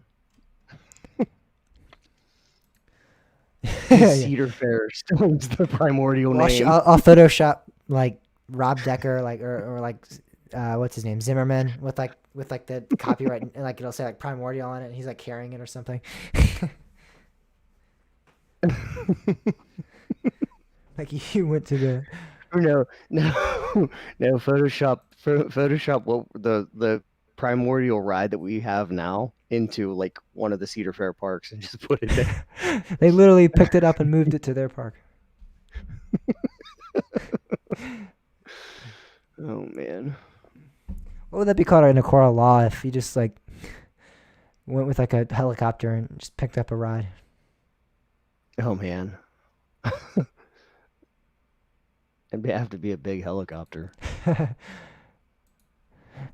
Cedar Fair still owns the Primordial name. I'll Photoshop like Rob Decker, like or like what's his name, Zimmerman, with the copyright, and like it'll say like Primordial on it, and he's like carrying it or something. Like you went to the. No. Photoshop what the Primordial ride that we have now into like one of the Cedar Fair parks and just put it there. They literally picked it up and moved it to their park. Oh man. What would that be called in a court of law if you just like went with like a helicopter and just picked up a ride? Oh man. It'd have to be a big helicopter.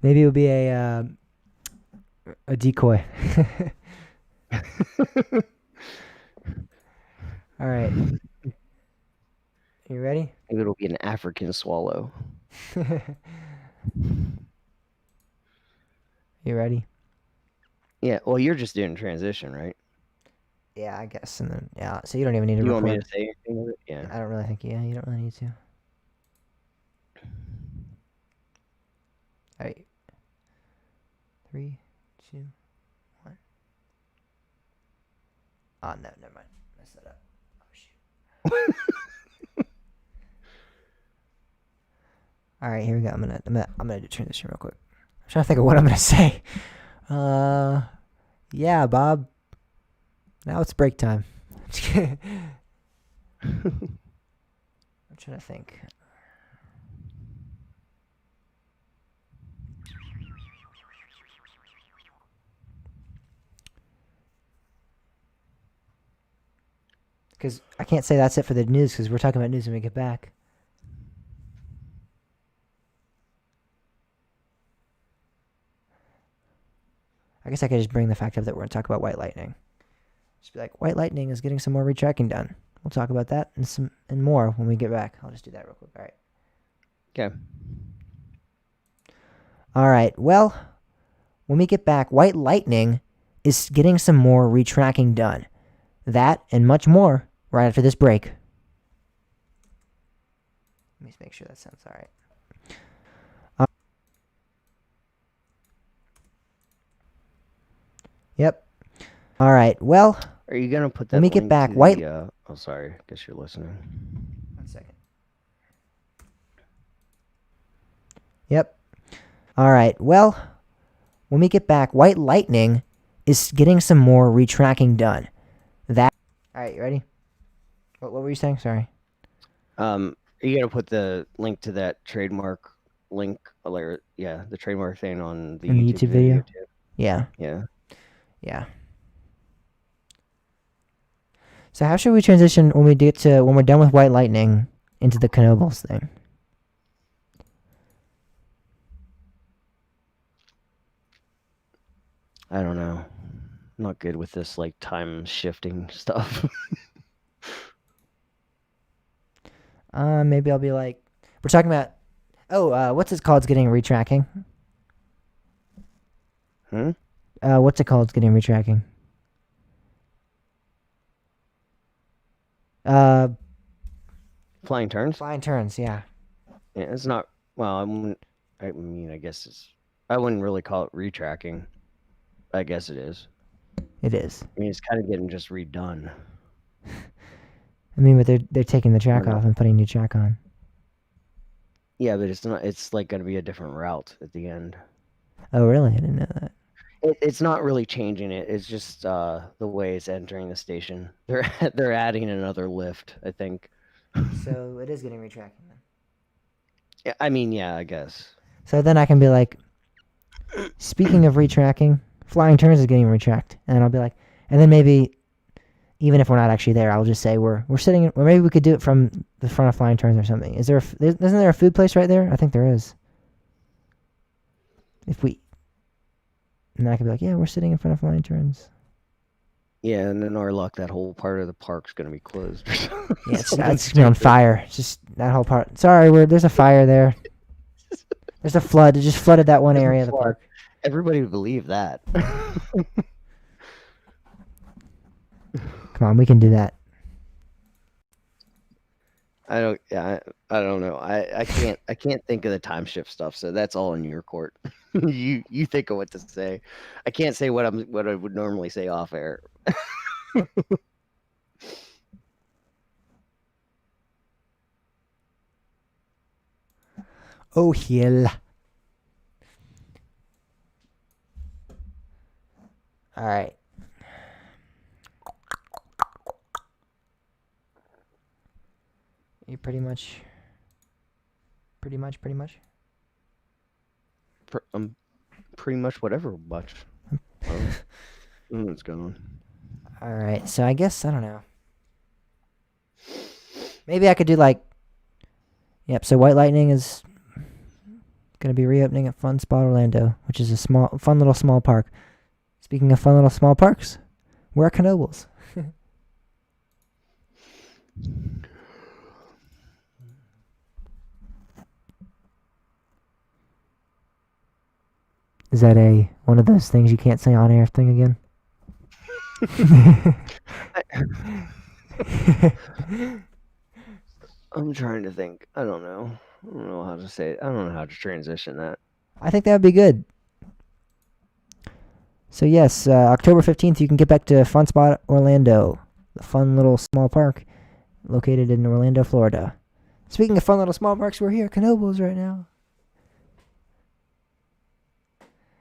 Maybe it would be a decoy. All right. You ready? Maybe it'll be an African swallow. You ready? Yeah, well, you're just doing transition, right? Yeah, I guess. And then yeah, so you don't even need to You record. want me to say anything with it? Yeah. I don't really think. Yeah, you don't really need to. All right. 3, 2, 1. Oh no, never mind. Messed that up. Oh shoot. All right, here we go. I'm gonna do transition real quick. I'm trying to think of what I'm gonna say. Yeah, Bob. Now it's break time. I'm trying to think. Because I can't say that's it for the news because we're talking about news when we get back. I guess I could just bring the fact up that we're going to talk about White Lightning. Just be like, White Lightning is getting some more retracking done. We'll talk about that and more when we get back. I'll just do that real quick. All right. Okay. All right. Well, when we get back, White Lightning is getting some more retracking done. That and much more right after this break. Let me make sure that sounds all right. Yep. All right. Well, Are you gonna put that? When we get link back, to White- the, oh, sorry. I guess you're listening. 1 second. Yep. All right. Well, when we get back, White Lightning is getting some more retracking done. That. All right. You ready? What were you saying? Sorry. Are you gonna put the link to that trademark link? Yeah, the trademark thing on the In the YouTube video? too. Yeah. Yeah. Yeah. So how should we transition when we're done with White Lightning into the Knobles thing? I don't know. I'm not good with this like time shifting stuff. Maybe I'll be like, we're talking about. Oh, what's it called? It's getting retracking. What's it called? It's getting retracking. Flying turns? Flying turns. Yeah. Yeah, it's not. Well, I mean, I guess I wouldn't really call it retracking. I guess it is. It is. I mean, it's kind of getting just redone. I mean, but they're taking the track Or off not. and putting new track on. Yeah, but it's not. It's like going to be a different route at the end. Oh, really? I didn't know that. It's not really changing it. It's just the way it's entering the station. They're adding another lift, I think. So it is getting retracking then. Yeah, I mean, yeah, I guess. So then I can be like, speaking of retracking, Flying Turns is getting retracked, and I'll be like, and then maybe, even if we're not actually there, I'll just say we're sitting, or maybe we could do it from the front of Flying Turns or something. Isn't there a food place right there? I think there is. And I could be like, yeah, we're sitting in front of Flying Turns. Yeah, and in our luck, that whole part of the park's going to be closed. Yeah, it's on fire. It's just that whole part. Sorry, there's a fire there. There's a flood. It just flooded that one area of the park. Everybody would believe that. Come on, we can do that. I don't. Yeah, I don't know. I can't think of the time shift stuff. So that's all in your court. you think of what to say. I can't say what I would normally say off air. Oh, hell. All right. You pretty much. Pretty much. Pretty much whatever. Much. I don't know what's going on. All right. So I guess I don't know. Maybe I could do like. Yep. So White Lightning is gonna be reopening at Fun Spot Orlando, which is a fun little small park. Speaking of fun little small parks, we're at Knobles. Is that one of those things you can't say on air thing again? I'm trying to think. I don't know. I don't know how to say it. I don't know how to transition that. I think that would be good. So yes, October 15th, you can get back to Fun Spot Orlando, the fun little small park located in Orlando, Florida. Speaking of fun little small parks, we're here at Knobles right now.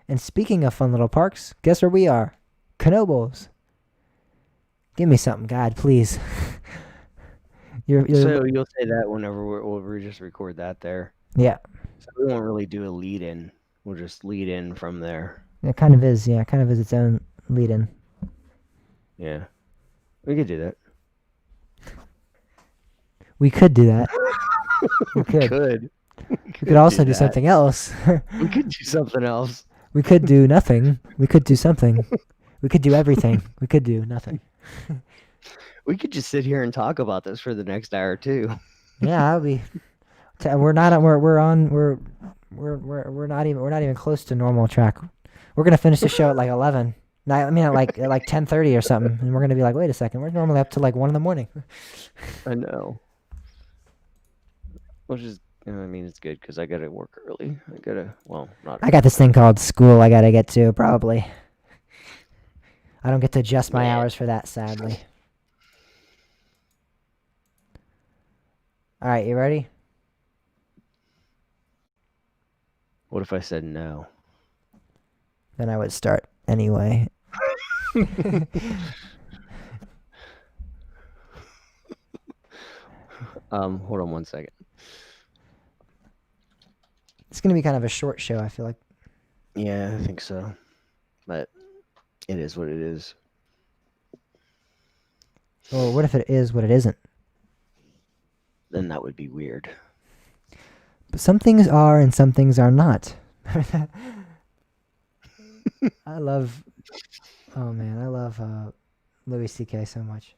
And speaking of fun little parks, guess where we are? Knobles. Give me something, God, please. So you'll say that whenever we just record that there. Yeah. So we won't really do a lead in. We'll just lead in from there. It kind of is. Yeah, it kind of is its own lead in. Yeah. We could do that. We could do that. We We could. could. We We could also do do that. something else. We could do something else. We could do nothing. We could do something. We could do everything. We could do nothing. We could just sit here and talk about this for the next hour too. Yeah, I'll be. We're not. We're on. We're not even close to normal track. We're gonna finish the show at like 11. No, I mean at like 10:30 or something, and we're gonna be like, wait a second, we're normally up to like 1 in the morning. I know. Which is, I mean, it's good because I gotta work early. Not. I got this thing called school I gotta get to probably. I don't get to adjust my Yeah. hours for that, sadly. All right, you ready? What if I said no? Then I would start anyway. Hold on one second. It's gonna be kind of a short show, I feel like. Yeah, I think so. But it is what it is. Well, what if it is what it isn't? Then that would be weird. But some things are and some things are not. I love. Oh man, I love Louis C.K. so much.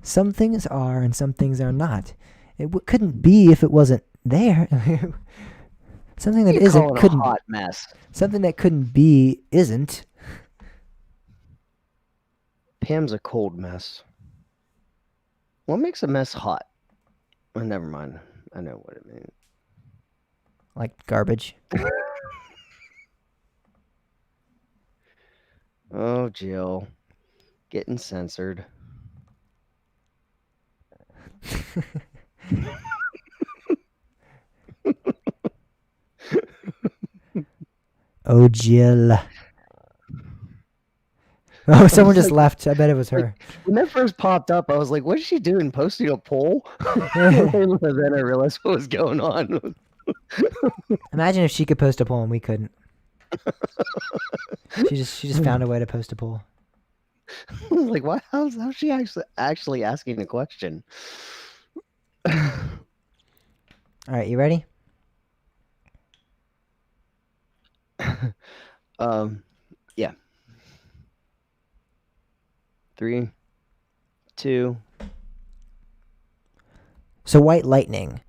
Some things are and some things are not. It couldn't be if it wasn't there. Something that You isn't call it a couldn't. hot mess. Something that couldn't be isn't. Pam's a cold mess. What makes a mess hot? Oh, never mind. I know what it means. Like garbage. Oh, Jill. Getting censored. Oh, Jill. Oh, someone just left. I bet it was her. When that first popped up, I was like, what is she doing? Posting a poll? And then I realized what was going on. Imagine if she could post a poll and we couldn't. She just found a way to post a poll. I was like, what? How's she actually asking a question? All right, you ready? Yeah. 3, 2. So White Lightning.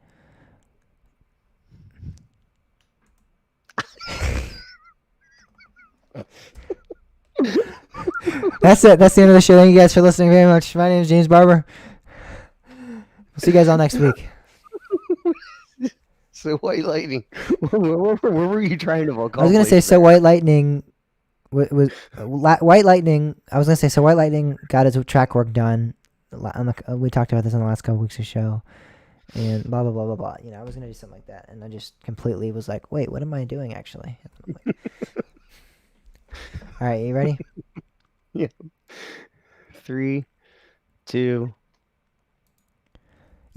That's it. That's the end of the show. Thank you guys for listening very much. My name is James Barber. We'll see you guys all next week. So White Lightning. What were you trying to accomplish? I was gonna say so White Lightning was White Lightning. I was gonna say so White Lightning got his track work done. We talked about this in the last couple weeks of show, and blah blah blah blah blah. You know, I was gonna do something like that, and I just completely was like, wait, what am I doing actually? Like, all right, you ready? Yeah. 3, 2.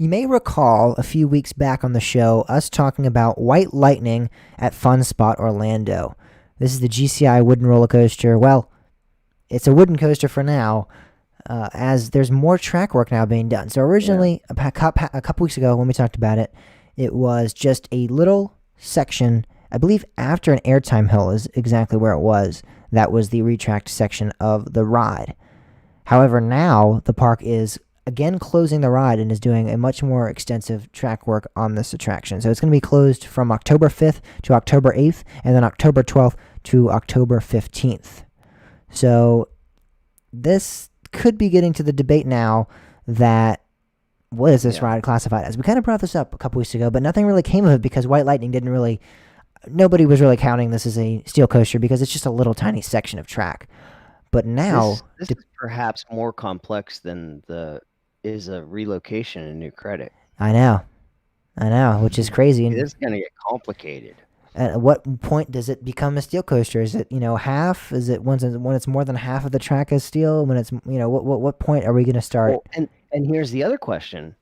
You may recall a few weeks back on the show us talking about White Lightning at Fun Spot Orlando. This is the GCI wooden roller coaster. Well, it's a wooden coaster for now, as there's more track work now being done. So originally, a couple weeks ago when we talked about it, it was just a little section, I believe after an airtime hill is exactly where it was. That was the retracked section of the ride. However, now the park is again closing the ride and is doing a much more extensive track work on this attraction. So it's going to be closed from October 5th to October 8th, and then October 12th to October 15th. So this could be getting to the debate now that what is this ride classified as? We kind of brought this up a couple weeks ago, but nothing really came of it because White Lightning didn't really, nobody was really counting this as a steel coaster because it's just a little tiny section of track. But now this is perhaps more complex than is a relocation and new credit. I know, which is crazy. And it's going to get complicated. at what point does it become a steel coaster? Is it, half? Is it when it's more than half of the track is steel? When it's, what point are we going to start? Well, and here's the other question.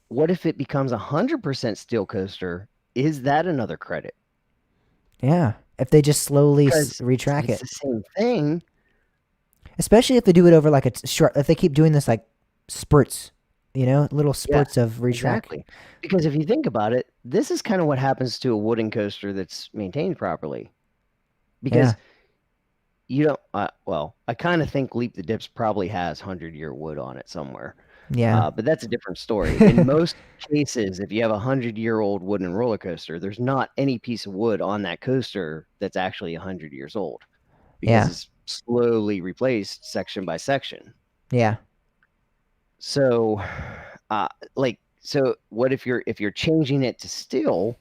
What if it becomes 100% steel coaster? Is that another credit? Yeah. If they just slowly retrack it's it. the same thing. Especially if they do it over like a short, if they keep doing this like spurts, little Yeah, spurts of retract. exactly. Because if you think about it, this is kind of what happens to a wooden coaster that's maintained properly. Yeah, Because you don't, well, I kind of think Leap the Dips probably has 100-year wood on it somewhere. yeah, But that's a different story. In most cases, if you have a 100-year-old wooden roller coaster, there's not any piece of wood on that coaster that's actually 100 years old because yeah, it's slowly replaced section by section. yeah. So, uh, so what if you're changing it to steel?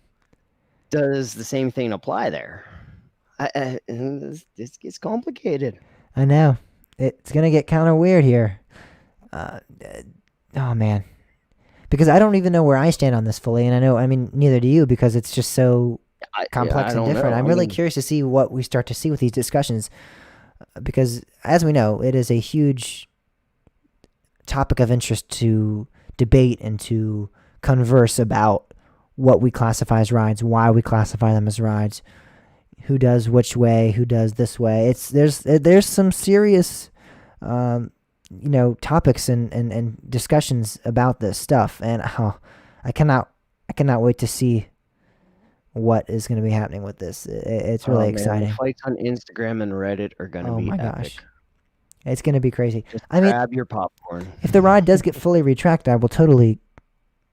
Does the same thing apply there? This gets complicated. I know. It's gonna get kind of weird here. Oh man, because I don't even know where I stand on this fully, and I mean, neither do you, because it's just so I complex and don't different. know. I'm I really mean, curious to see what we start to see with these discussions, because as we know, it is a huge topic of interest to debate and to converse about what we classify as rides, why we classify them as rides, who does which way, who does this way. There's some serious topics and discussions about this stuff, and I cannot I cannot wait to see what is going to be happening with this. It's oh really man, the exciting. fights on Instagram and Reddit are gonna Oh be my gosh, epic. it's going to be crazy. Just I mean, grab your popcorn. if the ride does get fully retracted, I will totally,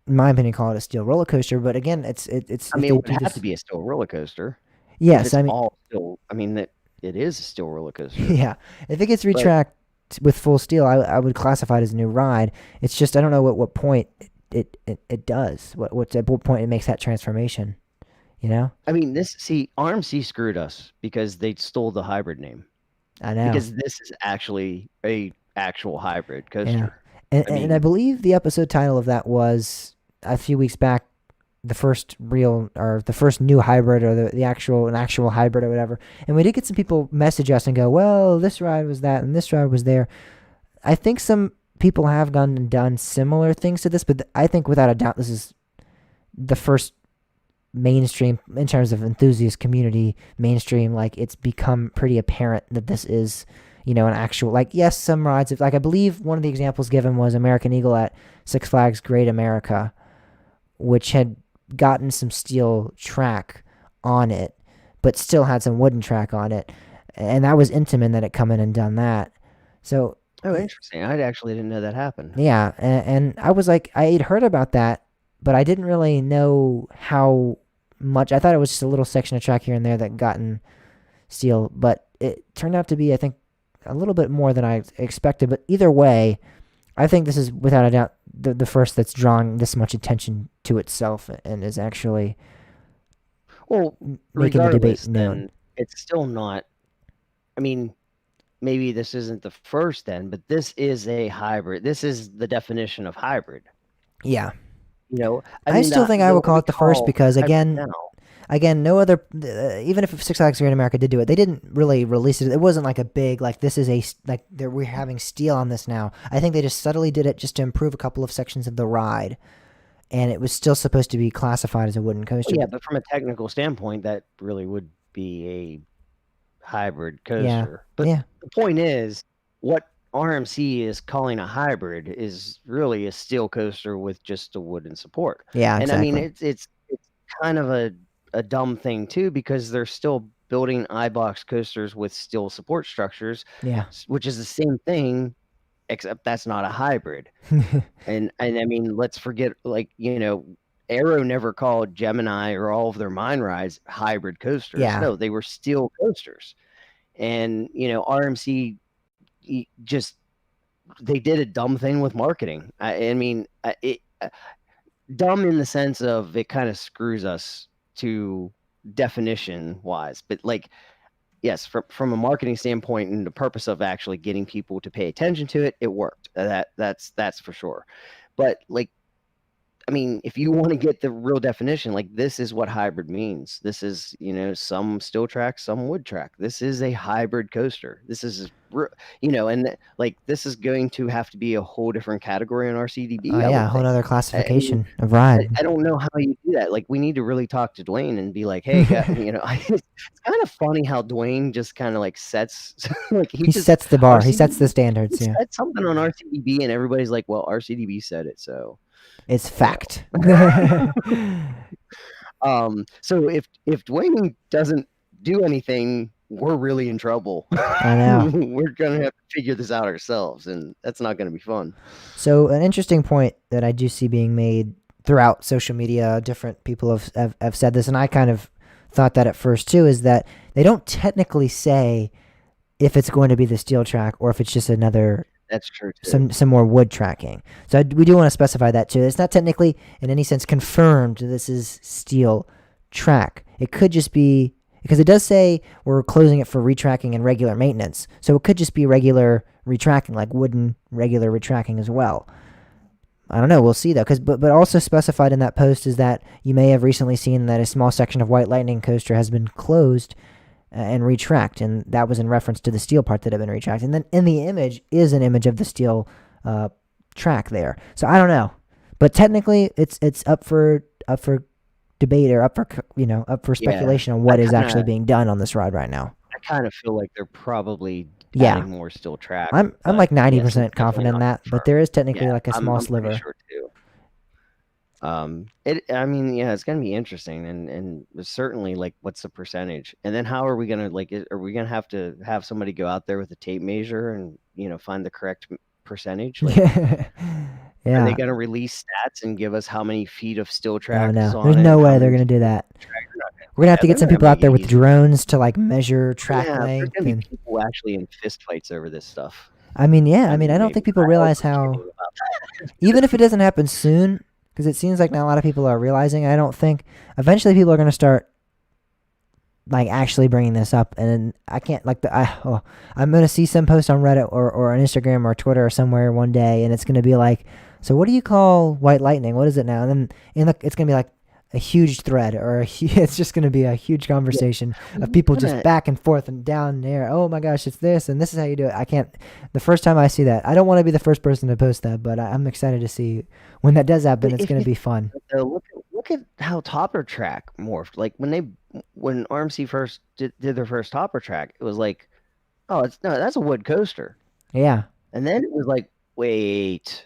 in my opinion, call it a steel roller coaster. But again, it's I if mean, it they would do have to this. be a steel roller coaster if Yes, it's I mean, all steel. I mean that it is a steel roller coaster, yeah, if it gets but retracted with full steel, I would classify it as a new ride. It's just I don't know what point it does. At what point it makes that transformation. You know? I mean this. See, RMC screwed us because they stole the hybrid name. I know. Because this is actually a actual hybrid Yeah, coaster. I and I mean, believe the episode title of that was a few weeks back. The first real or the first new hybrid or the actual an actual hybrid or whatever. And we did get some people message us and go, well, this ride was that and this ride was there. I think some people have gone and done similar things to this, but I think without a doubt this is the first mainstream in terms of enthusiast community mainstream. Like it's become pretty apparent that this is an actual, like, yes, some rides like I believe one of the examples given was American Eagle at Six Flags Great America, which had gotten some steel track on it but still had some wooden track on it, and that was Intamin that had come in and done that. So oh, interesting. I actually didn't know that happened. yeah, and I was like, I had heard about that, but I didn't really know how much. I thought it was just a little section of track here and there that gotten steel, but it turned out to be, I think, a little bit more than I expected. But either way, I think this is without a doubt the first that's drawing this much attention to itself and is actually Well, making the debate regardless, known. then it's still not. I mean, maybe this isn't the first then, but this is a hybrid. This is the definition of hybrid. Yeah, I I mean, still think I would what call we it the first call because hybrid again, now. no other, even if Six Flags Great America did do it, they didn't really release it. It wasn't like a big, like, this is we're having steel on this now. I think they just subtly did it just to improve a couple of sections of the ride, and it was still supposed to be classified as a wooden Well, coaster. yeah, but from a technical standpoint, that really would be a hybrid Yeah, coaster. But yeah, the point is, what RMC is calling a hybrid is really a steel coaster with just a wooden support. yeah, And I mean, exactly. it's kind of a dumb thing too because they're still building iBox coasters with steel support structures, Yeah, which is the same thing, except that's not a hybrid. And I mean, let's forget, like, Arrow never called Gemini or all of their mine rides hybrid coasters. yeah, No, they were steel coasters. And RMC just they did a dumb thing with marketing. I mean, dumb in the sense of it kind of screws us to definition wise, but like, yes, from a marketing standpoint and the purpose of actually getting people to pay attention to it, it worked. That's for sure. But like, I mean, if you want to get the real definition, like this is what hybrid means. This is, some steel track, some wood track. This is a hybrid coaster. This is, and like this is going to have to be a whole different category on RCDB, I Yeah, a would whole think. other I mean, classification of ride. I don't know how you do that. Like, we need to really talk to Dwayne and be like, hey, it's kind of funny how Dwayne just kind of like sets, like He sets the bar. He RCDB sets the standards. Yeah, said something on RCDB, and everybody's like, well, RCDB said it, so. it's fact. So if Dwayne doesn't do anything, we're really in trouble. I know. We're gonna have to figure this out ourselves, and that's not gonna be fun. So an interesting point that I do see being made throughout social media, different people have said this, and I kind of thought that at first too, is that they don't technically say if it's going to be the steel track or if it's just another That's true too. some more wood tracking. So we do want to specify that too. It's not technically in any sense confirmed this is steel track. It could just be because it does say we're closing it for retracking and regular maintenance. So it could just be regular retracking, like wooden regular retracking as well. I don't know. We'll see though, but also specified in that post is that you may have recently seen that a small section of White Lightning coaster has been closed and retract, and that was in reference to the steel part that had been retracted. And then in the image is an image of the steel track there. So I don't know, but technically it's up for debate or up for speculation on what is actually being done on this ride right now. I kind of feel like they're probably adding more steel track. I'm like 90% confident in that, but there is technically like a small sliver. I'm sure too. It's gonna be interesting, and certainly like what's the percentage, and then how are we gonna are we gonna have to have somebody go out there with a tape measure and find the correct percentage? Like, yeah. Are they gonna release stats and give us how many feet of steel track? No. There's no way they're gonna do that. We're gonna have to get some people out there with drones to like measure track length. There's gonna be people actually in fist fights over this stuff. I don't think people realize how, even if it doesn't happen soon, because it seems like now a lot of people are realizing. I don't think eventually people are going to start like actually bringing this up, and I can't I'm going to see some post on Reddit or on Instagram or Twitter or somewhere one day, and it's going to be like, so what do you call White Lightning? What is it now? And then it's going to be like a huge thread, or it's just going to be a huge conversation of people just back and forth and down there. Oh my gosh, it's this, and this is how you do it. I can't. The first time I see that, I don't want to be the first person to post that, but I'm excited to see when that does happen. It's going to be fun. Look at how Topper Track morphed. Like when RMC first did their first Topper Track, it was like, oh, that's a wood coaster. Yeah. And then it was like, wait.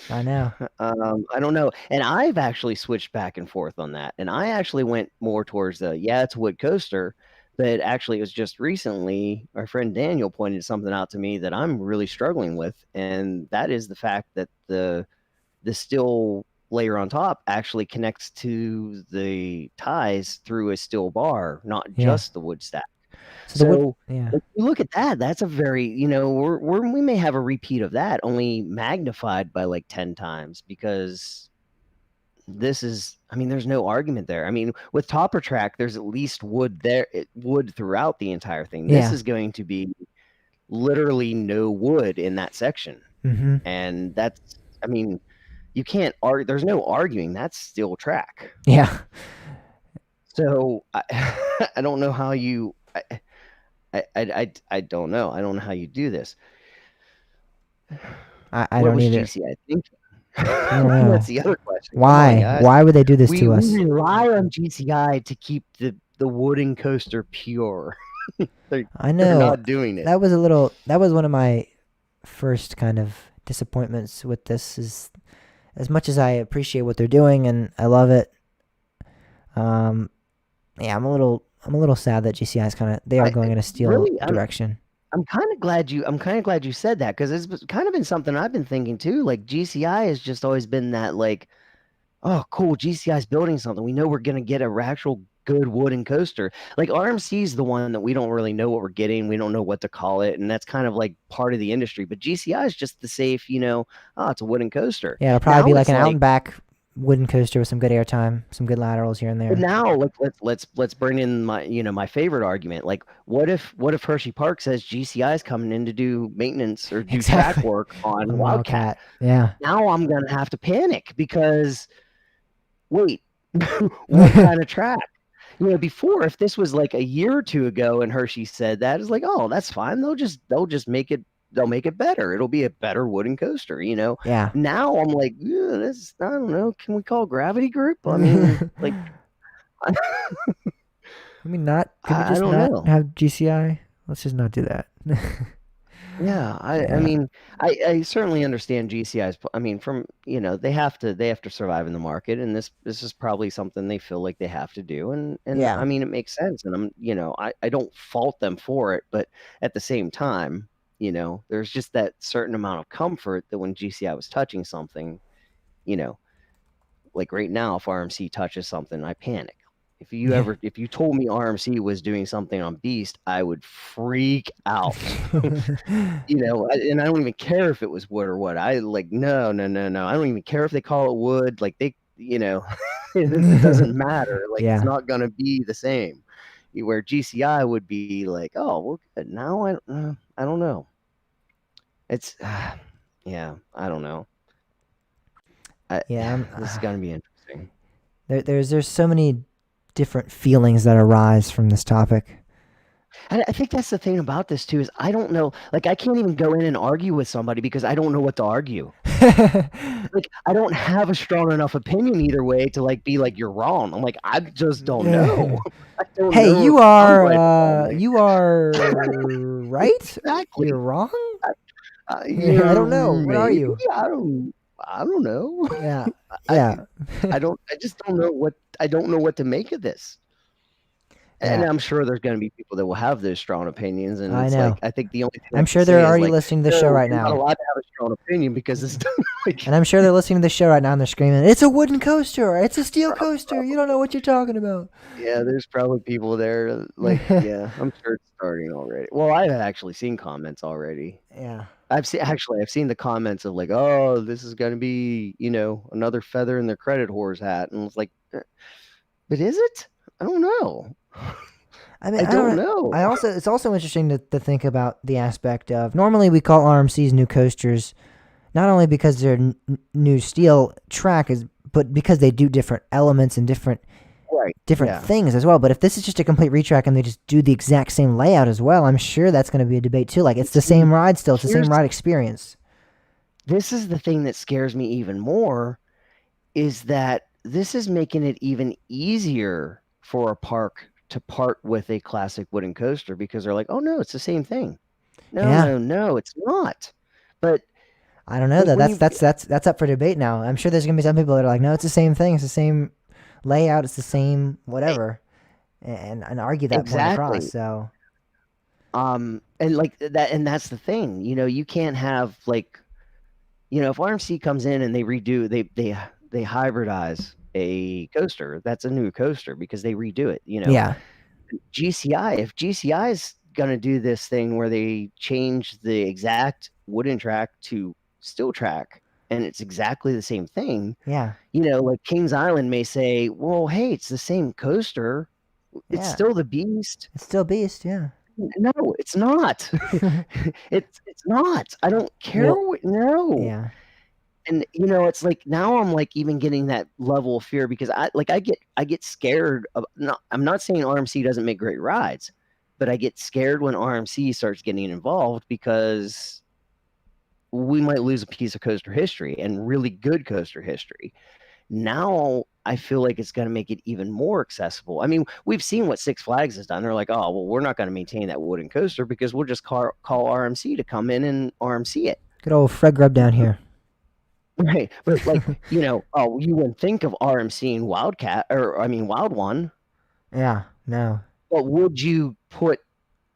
I know. I don't know. And I've actually switched back and forth on that. And I actually went more towards it's a wood coaster, but actually it was just recently our friend Daniel pointed something out to me that I'm really struggling with, and that is the fact that the steel layer on top actually connects to the ties through a steel bar, not just the wood stack. So if you look at that, that's a very, we may have a repeat of that, only magnified by like 10 times, because this is, there's no argument there. With Topper Track, there's at least wood throughout the entire thing. This is going to be literally no wood in that section. Mm-hmm. And that's, you can't argue. There's no arguing. That's steel track. Yeah. So I don't know how you, I don't know. I don't know how you do this. I don't either. GCI thinking? That's the other question. Why? Why would they do this to us? We rely on GCI to keep the wooden coaster pure. I know. They're not doing it. That was one of my first kind of disappointments with this. Is as much as I appreciate what they're doing and I love it. I'm a little sad that GCI is they are going in a steel direction. I'm kind of glad you said that, because it's kind of been something I've been thinking too. Like, GCI has just always been that, like, oh, cool, GCI's building something. We know we're gonna get a actual good wooden coaster. Like, RMC is the one that we don't really know what we're getting. We don't know what to call it, and that's kind of like part of the industry. But GCI is just the safe, it's a wooden coaster. Yeah, it'll probably be like an out and back wooden coaster with some good airtime, some good laterals here and But there. now, like, let's bring in my my favorite argument. Like, what if Hershey Park says GCI is coming in to do maintenance or do track Exactly. work on On Wildcat? Wildcat. Yeah. Now I'm gonna have to panic because wait, what kind of track? Before, if this was like a year or two ago and Hershey said that, it's like, oh, that's fine. They'll just make it better. It'll be a better wooden coaster. Yeah. Now I'm like, this, I don't know. Can we call Gravity Group? I mean, like, I, Can we not? Can we I just don't not know. have GCI? Let's just not do that. Yeah, I Yeah. mean, I certainly understand GCI's. I mean, from they have to survive in the market, and this is probably something they feel like they have to do, and Yeah. I mean, it makes sense, and I don't fault them for it, but at the same time, there's just that certain amount of comfort that when GCI was touching something, you know, like right now, if RMC touches something, I panic. Yeah. If you told me RMC was doing something on Beast, I would freak out. And I don't even care if it was wood or what. I like, no, no, no, no. I don't even care if they call it wood. Like it doesn't matter. Like it's Yeah. not gonna be the same. Where GCI would be like, oh, we're good now. I don't know. It's, yeah, I don't know. Yeah. This is gonna be interesting. There's so many different feelings that arise from this topic. I think that's the thing about this too is I don't know. Like I can't even go in and argue with somebody because I don't know what to argue. Like I don't have a strong enough opinion either way to like be like you're wrong. I'm like I just don't know. I don't Hey, know you if I'm right or wrong. you are right. Exactly. You're wrong. I You're don't know. What are maybe. you? I don't know. Yeah. I Yeah. I just don't know what to make of this. And Yeah. I'm sure there's going to be people that will have those strong opinions, and I it's know. like I think the only thing I I'm can sure they're say is already like, listening to the show no, right you're not now. allowed to have a strong opinion because it's like And I'm sure they're listening to the show right now and they're screaming, "It's a wooden coaster. It's a steel coaster. You don't know what you're talking about." yeah, there's probably people there like yeah, I'm sure it's starting already. Well, I've actually seen comments already. Yeah. I've seen the comments of like, oh, this is going to be another feather in their credit whore's hat, and it's like, but is it? I don't know. I mean, I I don't don't. know. It's also interesting to think about the aspect of normally we call RMC's new coasters not only because they're new steel track but because they do different elements and different Right. different Yeah. things as well. But if this is just a complete retrack and they just do the exact same layout as well, I'm sure that's going to be a debate too. Like it's the same ride still, it's the same Here's ride experience. this is the thing that scares me even more is that this is making it even easier for a park to part with a classic wooden coaster because they're like, oh no, it's the same thing. No, Yeah. no, no, it's not. But I don't know like though. when That's you that's that's that's up for debate now. I'm sure there's gonna be some people that are like, no, it's the same thing. It's the same layout. It's the same whatever, and argue that point across. exactly, So and like that, and that's the thing. You can't have like, if RMC comes in and they redo, they hybridize a coaster. That's a new coaster because they redo it. yeah, GCI, if GCI is gonna do this thing where they change the exact wooden track to steel track, and it's exactly the same thing, yeah, like Kings Island may say, well, hey, it's the same coaster. It's yeah. still the Beast. It's still Beast. Yeah. No, it's not. It's not. I don't care. Well, No. yeah, And it's like now I'm like even getting that level of fear because I get scared of not I'm not saying RMC doesn't make great rides, but I get scared when RMC starts getting involved because we might lose a piece of coaster history and really good coaster history. Now I feel like it's going to make it even more accessible. I mean, we've seen what Six Flags has done. They're like, oh, well, we're not going to maintain that wooden coaster because we'll just call RMC to come in and RMC it. good old Fred Grubb down here. Right. But like, oh, you wouldn't think of RMC and Wildcat or I mean Wild One, Yeah. No. but would you put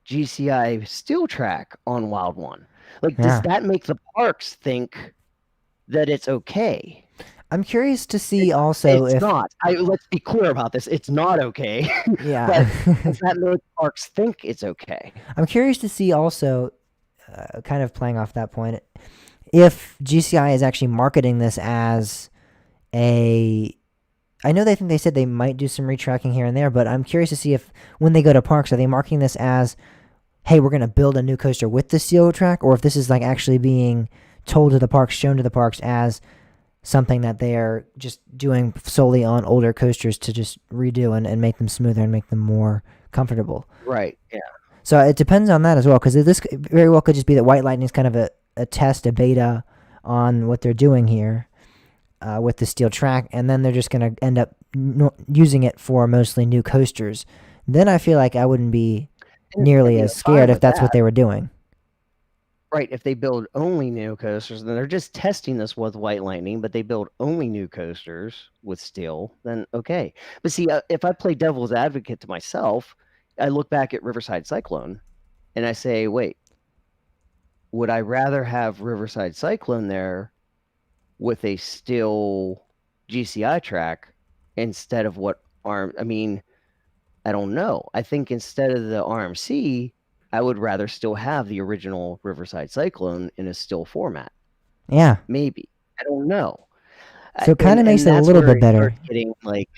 GCI Steel Track on Wild One? Like, does Yeah. that make the parks think that it's okay? I'm curious to see also It's if not. Let's be clear about this. It's not okay. yeah. But does that make parks think it's okay? I'm curious to see also, kind of playing off that point, if GCI is actually marketing this as a. I know they said they might do some retracking here and there, but I'm curious to see if when they go to parks, are they marking this as, hey, we're gonna build a new coaster with the steel track, or if this is like actually being told to the parks, shown to the parks as something that they're just doing solely on older coasters to just redo and make them smoother and make them more comfortable. Right. Yeah. So it depends on that as well, because this very well could just be that White Lightning is kind of a test, a beta on what they're doing here with the steel track, and then they're just going to end up using it for mostly new coasters. Then I feel like I wouldn't be nearly as scared if that's what they were doing. Right. If they build only new coasters, then they're just testing this with White Lightning, but they build only new coasters with steel, then okay. But see, if I play devil's advocate to myself, I look back at Riverside Cyclone and I say, wait, would I rather have Riverside Cyclone there with a steel GCI track instead of what arm? I mean, I don't know. I think instead of the RMC, I would rather still have the original Riverside Cyclone in a still format. Yeah. Maybe. I don't know. So it kind of makes it a little bit better. Getting like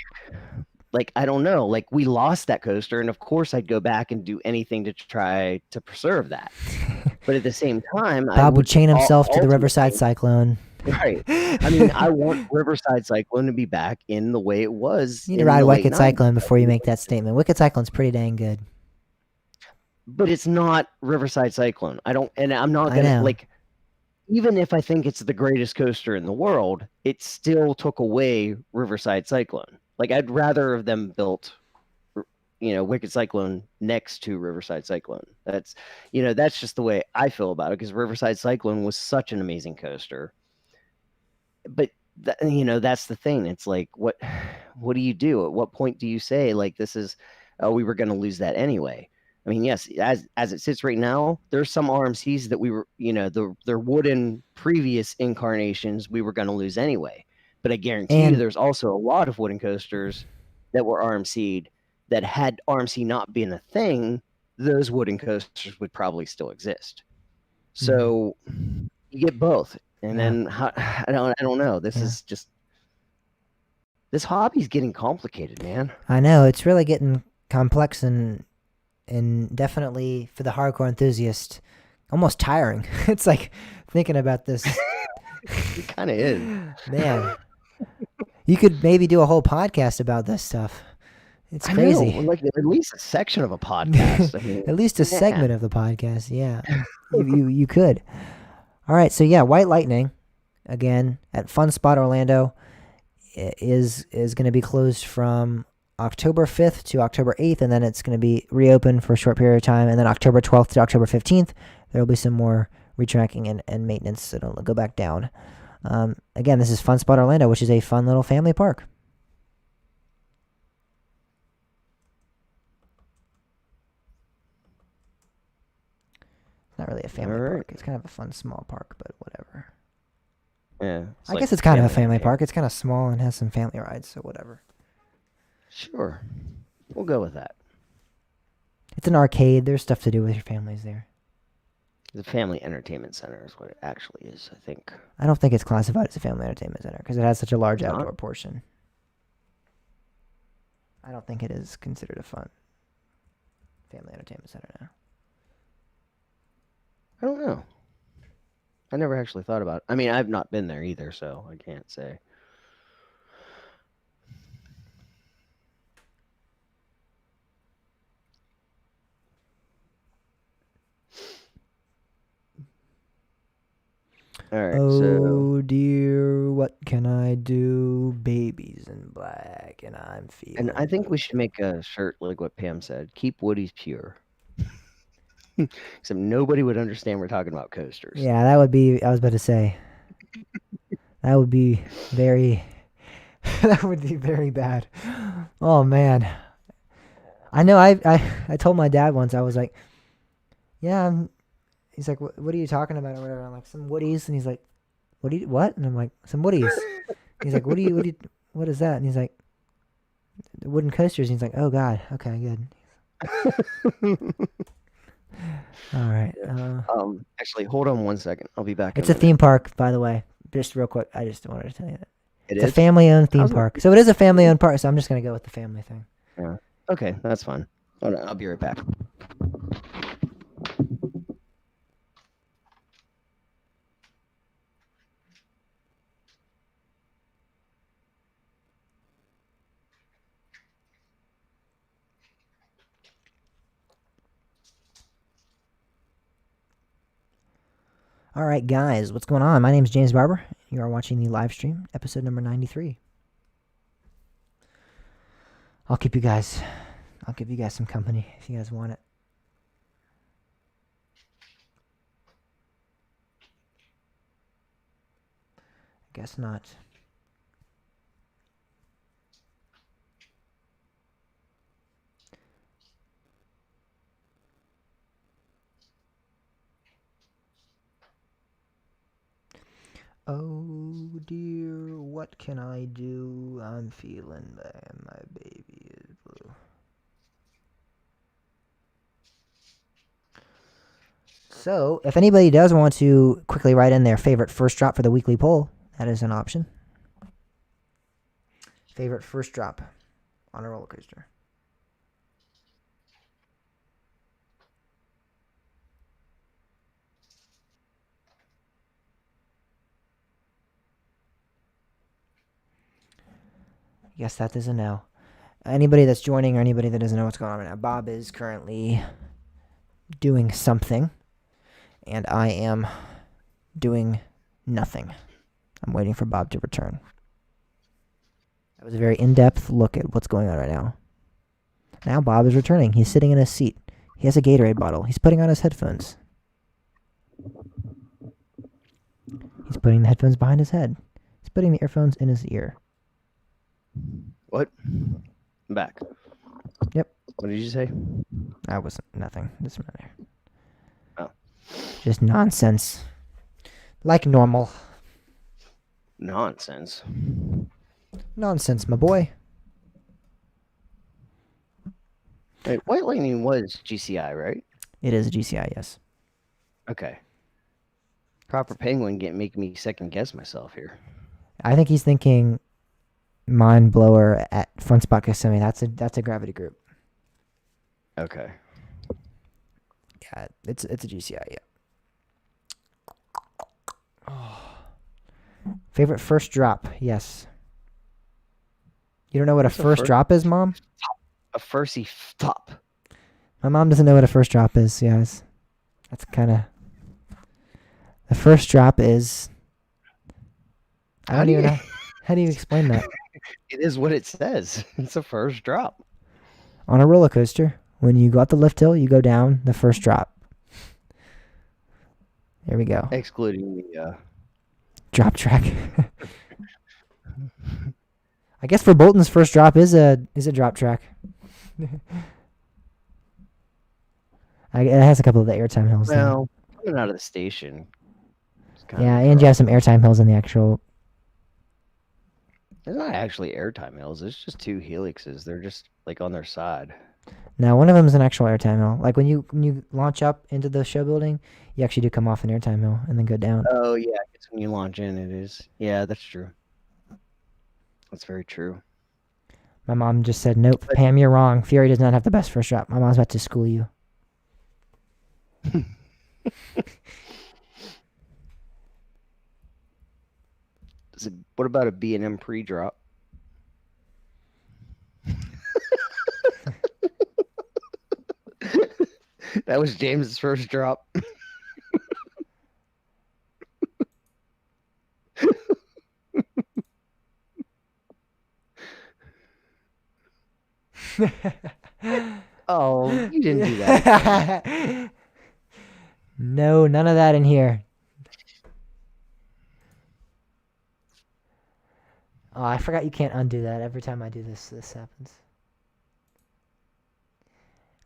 I don't know. Like we lost that coaster, and of course I'd go back and do anything to try to preserve that. But at the same time, Bob would chain himself to the Riverside Cyclone. Right. I mean, I want Riverside Cyclone to be back in the way it was. You need to ride Wicked Cyclone before you make that statement. Wicked Cyclone's pretty dang good. But it's not Riverside Cyclone. I'm not gonna like. Even if I think it's the greatest coaster in the world, it still took away Riverside Cyclone. Like I'd rather have them built, Wicked Cyclone next to Riverside Cyclone. That's just the way I feel about it, because Riverside Cyclone was such an amazing coaster. But that's the thing. It's like, what do you do? At what point do you say like this is, we were going to lose that anyway? I mean, yes, as it sits right now, there's some RMCs that we were, their wooden previous incarnations we were going to lose anyway. But I guarantee you there's also a lot of wooden coasters that were RMC'd that had RMC not been a thing, those wooden coasters would probably still exist. So you get both. And then I don't know. This is just, this hobby's getting complicated, man. I know, it's really getting complex and definitely for the hardcore enthusiast, almost tiring. It's like thinking about this. It kind of is, man. You could maybe do a whole podcast about this stuff. It's crazy. I know, like at least a section of a podcast. I mean, at least a segment of the podcast. Yeah, you could. All right, so yeah, White Lightning, again at Fun Spot Orlando, is going to be closed from October 5th to October 8th, and then it's going to be reopened for a short period of time, and then October 12th to October 15th, there will be some more retracking and maintenance, so don't go back down. Again, this is Fun Spot Orlando, which is a fun little family park. It's not really a family park. It's kind of a fun small park, but whatever. Yeah. I guess it's kind of a family park. It's kind of small and has some family rides, so whatever. Sure. We'll go with that. It's an arcade. There's stuff to do with your families there. The family entertainment center is what it actually is, I think. I don't think it's classified as a family entertainment center because it has such a large outdoor portion. I don't think it is considered a fun family entertainment center now. I don't know. I never actually thought about it. I mean, I've not been there either, so I can't say. All right, oh dear, what can I do? Babies in black, and I'm feeling. And I think we should make a shirt like what Pam said. Keep Woody's pure. Except nobody would understand we're talking about coasters. Yeah, that would be. I was about to say. That would be very. That would be very bad. Oh man. I know. I told my dad once. I was like, yeah. He's like, what are you talking about or whatever? I'm like, some Woodies, and he's like, what? And I'm like, some Woodies. He's like, what is that? And he's like, the wooden coasters. And he's like, oh God, okay, good. All right. Actually, hold on one second. I'll be back. It's a theme park, by the way. Just real quick, I just wanted to tell you that. It It's a is? family-owned theme How's it? park. So it is a family-owned park, so I'm just going to go with the family thing. Yeah. Okay, that's fine. Hold on, I'll be right back. All right, guys, what's going on? My name is James Barber. You are watching the live stream, episode number 93. I'll give you guys some company if you guys want it. Guess not. Oh dear, what can I do? I'm feeling bad. My baby is blue. So, if anybody does want to quickly write in their favorite first drop for the weekly poll, that is an option. Favorite first drop on a roller coaster. Yes, that is a no. Anybody that's joining or anybody that doesn't know what's going on right now, Bob is currently doing something, and I am doing nothing. I'm waiting for Bob to return. That was a very in-depth look at what's going on right now. Now Bob is returning. He's sitting in his seat. He has a Gatorade bottle. He's putting on his headphones. He's putting the headphones behind his head. He's putting the earphones in his ear. What? I'm back. Yep. What did you say? That was nothing. Doesn't matter. Oh. Just nonsense. Like normal. Nonsense. Nonsense, my boy. Wait, White Lightning was GCI, right? It is a GCI, yes. Okay. Proper Penguin can't make me second guess myself here. I think he's thinking Mind Blower at Front Spot Kissimmee. That's a Gravity Group. Okay. Yeah, it's a GCI, yeah. Oh. Favorite first drop, yes. You don't know what What's a first drop is, Mom? A firsty top. My mom doesn't know what a first drop is, yes. That's kind of... The first drop is... I don't even know. How do you explain that? It is what it says. It's a first drop. On a roller coaster, when you go up the lift hill, you go down the first drop. There we go. Excluding the... Drop track. I guess for Bolton's first drop is a drop track. It has a couple of the airtime hills. Well, coming out of the station. Yeah, and you have some airtime hills in the actual... It's not actually airtime hills. It's just two helixes. They're just like on their side. No, one of them is an actual airtime hill. Like when you launch up into the show building, you actually do come off an airtime hill and then go down. Oh, yeah. I guess when you launch in, it is. Yeah, that's true. That's very true. My mom just said, nope, Pam, you're wrong. Fury does not have the best first drop. My mom's about to school you. What about a B&M pre-drop? That was James's first drop. Oh, you didn't do that. No, none of that in here. Oh, I forgot you can't undo that. Every time I do this, this happens.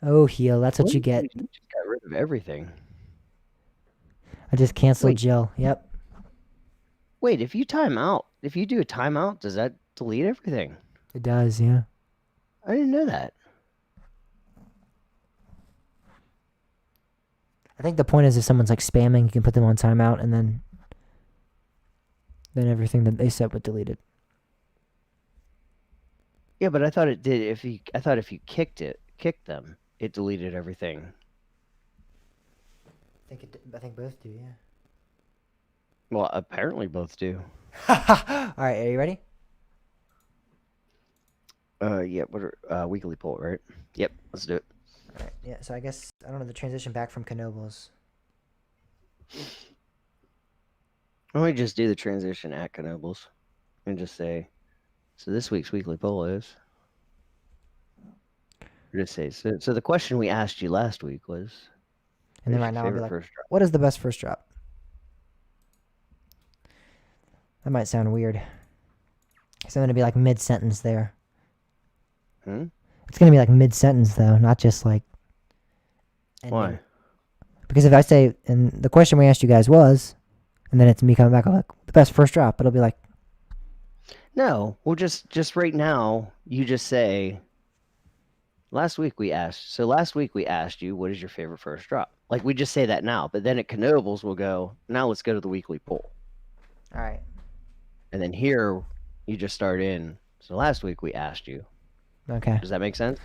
Oh, heel. That's what you get. You just got rid of everything. I just canceled Wait. Jill. Yep. Wait, if you do a timeout, does that delete everything? It does, yeah. I didn't know that. I think the point is if someone's like spamming, you can put them on timeout and then everything that they said would delete it. Yeah, but I thought it did. I thought if you kicked them, it deleted everything. I think both do. Yeah. Well, apparently both do. All right. Are you ready? Yeah. What are weekly poll, right? Yep. Let's do it. All right. Yeah. So I guess I don't know the transition back from Knobles. Why don't we just do the transition at Knobles and just say, so this week's weekly poll is. Or just say, so the question we asked you last week was, And then what is right your now I'll be favorite like, first drop? what is the best first drop? That might sound weird. So I'm gonna be like mid sentence there. Hmm? It's gonna be like mid sentence though, not just like. Ending. Why? Because if I say, and the question we asked you guys was, and then it's me coming back, I'm like, the best first drop, it'll be like, No, well, just right now, you just say. Last week we asked you, what is your favorite first drop? Like we just say that now, but then at Knobles we'll go, now let's go to the weekly poll. all right. And then here you just start in. So last week we asked you. Okay. Does that make sense?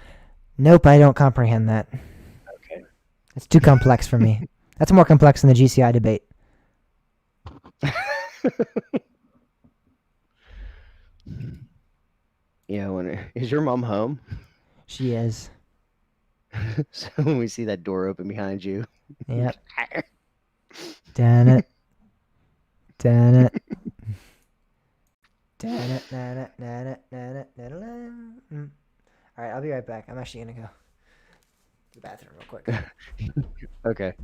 Nope, I don't comprehend that. Okay. It's too complex for me. That's more complex than the GCI debate. Yeah, is your mom home? She is. So when we see that door open behind you. Yep. Damn it. Damn it. Damn it. All right, I'll be right back. I'm actually going to go to the bathroom real quick. Okay.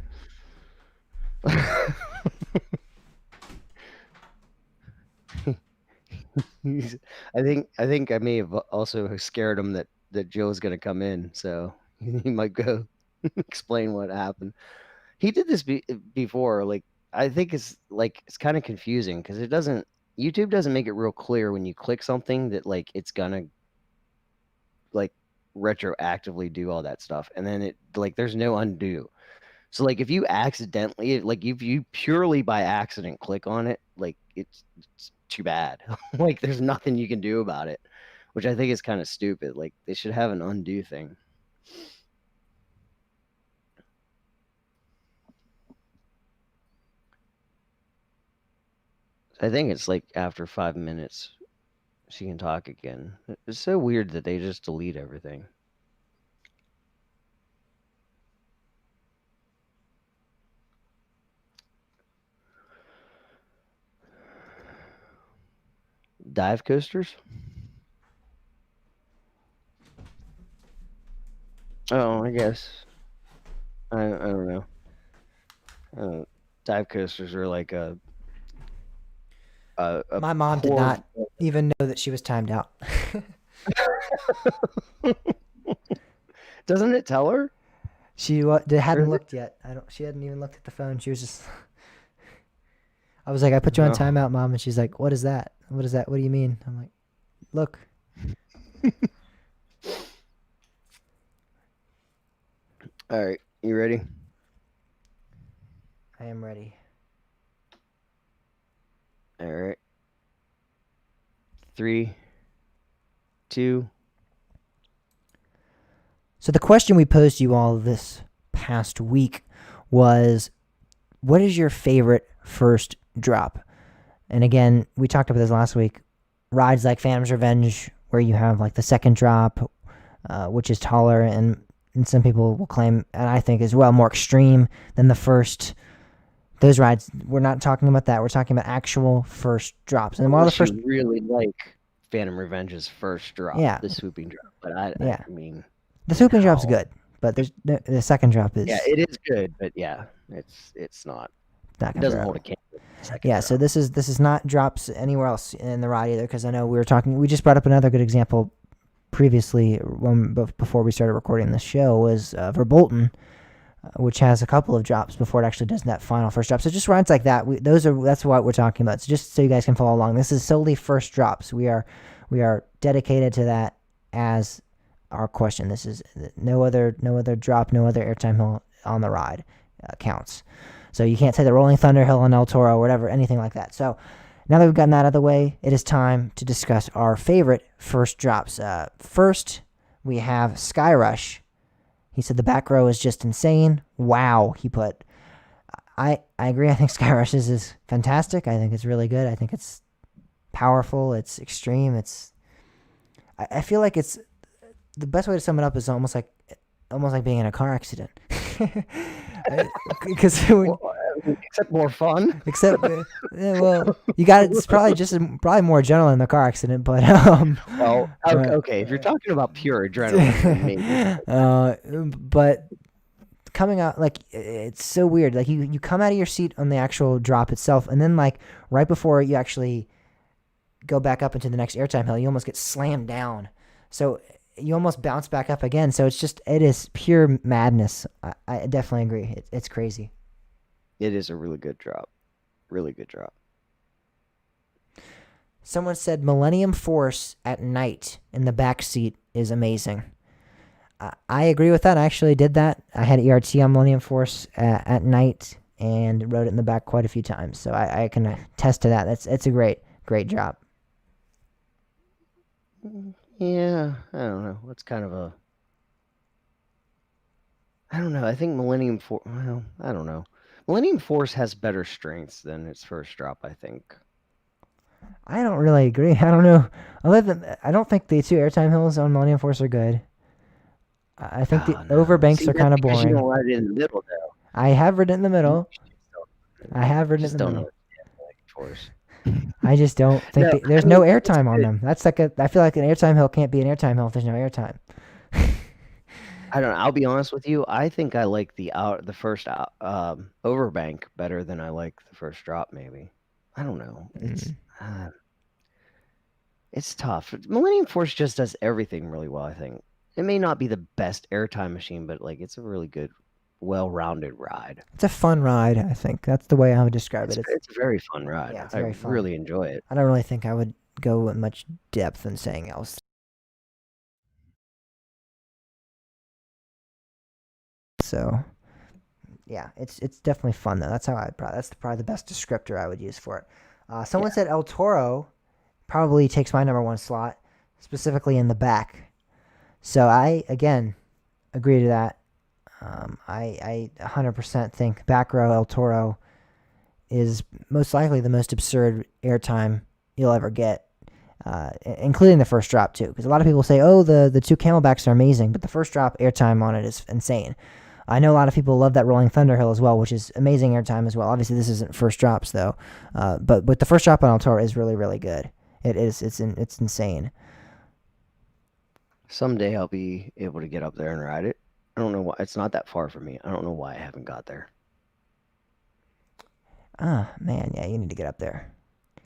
I think I may have also scared him that Joe's gonna come in, so he might go explain what happened. He did this before. Like I think it's kind of confusing because YouTube doesn't make it real clear when you click something that like it's gonna like retroactively do all that stuff, and then it like there's no undo. So like if you accidentally like if you purely by accident click on it, like it's too bad. Like there's nothing you can do about it, which I think is kind of stupid. Like they should have an undo thing. I think it's like after 5 minutes she can talk again. It's so weird that they just delete everything. Dive coasters? Oh, I guess. I don't know. Dive coasters are like a My mom did not even know that she was timed out. Doesn't it tell her? She hadn't looked yet. She hadn't even looked at the phone. She was just. I was like, I put you on timeout, Mom, and she's like, "What is that? What is that? What do you mean?" I'm like, "Look." All right, you ready? I am ready. All right. 3, 2. So the question we posed to you all this past week was, what is your favorite first drop? And again, we talked about this last week. Rides like Phantom's Revenge, where you have like the second drop, which is taller, and some people will claim, and I think as well, more extreme than the first. Those rides, we're not talking about that. We're talking about actual first drops. And while the first, you really like Phantom Revenge's first drop, the swooping drop, but I mean, the swooping drop's good, but there's the second drop is it is good, but it's not. It doesn't hold a candle. Yeah, so this is not drops anywhere else in the ride either, because I know we just brought up another good example previously before we started recording this show was Verbolten, which has a couple of drops before it actually does that final first drop. So just rides like that, that's what we're talking about. So just so you guys can follow along, this is solely first drops. We are dedicated to that as our question. This is no other drop, no other airtime hill on the ride counts. So you can't say the Rolling Thunder Hill on El Toro or whatever, anything like that. So Now that we've gotten that out of the way, it is time to discuss our favorite first drops. First, we have Skyrush. He said the back row is just insane. Wow, he put. I agree. I think Skyrush is fantastic. I think it's really good. I think it's powerful. It's extreme. I feel like it's the best way to sum it up is almost like being in a car accident. Because Except more fun. except well, you got it's probably probably more adrenaline in the car accident, but Well, okay, if you're talking about pure adrenaline, then maybe. but coming out like it's so weird. Like you come out of your seat on the actual drop itself, and then like right before you actually go back up into the next airtime hill, you almost get slammed down. So you almost bounce back up again. So it is pure madness. I definitely agree. It's crazy. It is a really good drop. Really good drop. Someone said Millennium Force at night in the back seat is amazing. I agree with that. I actually did that. I had ERT on Millennium Force at night and rode it in the back quite a few times. So I can attest to that. It's a great drop. Yeah, I don't know. It's kind of I don't know. I think Millennium Force. Well, I don't know. Millennium Force has better strengths than its first drop, I think. I don't really agree. I don't know. I don't think the two airtime hills on Millennium Force are good. I think the No. overbanks See, are kind of because you boring. don't ride it in the middle, though. I have ridden it in the middle. I have ridden it Just in the don't middle. understand Millennium Force. I just don't think No, there's I no mean, it's airtime on good. them. That's like I feel like an airtime hill can't be an airtime hill if there's no airtime. I don't know. I'll be honest with you. I think I like the first overbank better than I like the first drop. Maybe. I don't know. It's tough. Millennium Force just does everything really well. I think it may not be the best airtime machine, but like it's a really good, well-rounded ride. It's a fun ride. I think that's the way I would describe it. It's a very fun ride. Yeah, it's I very fun. really enjoy it. I don't really think I would go in much depth in saying else. So, yeah, it's definitely fun though. That's probably the best descriptor I would use for it. Someone said El Toro probably takes my number one slot, specifically in the back. So I again agree to that. I 100% think back row El Toro is most likely the most absurd airtime you'll ever get, including the first drop too. Because a lot of people say, "Oh, the two Camelbacks are amazing," but the first drop airtime on it is insane. I know a lot of people love that Rolling Thunder Hill as well, which is amazing airtime as well. Obviously, this isn't first drops though, but the first drop on El Toro is really good. It is. It's insane. Someday I'll be able to get up there and ride it. I don't know why. It's not that far from me. I don't know why I haven't got there. Ah, man, yeah, you need to get up there.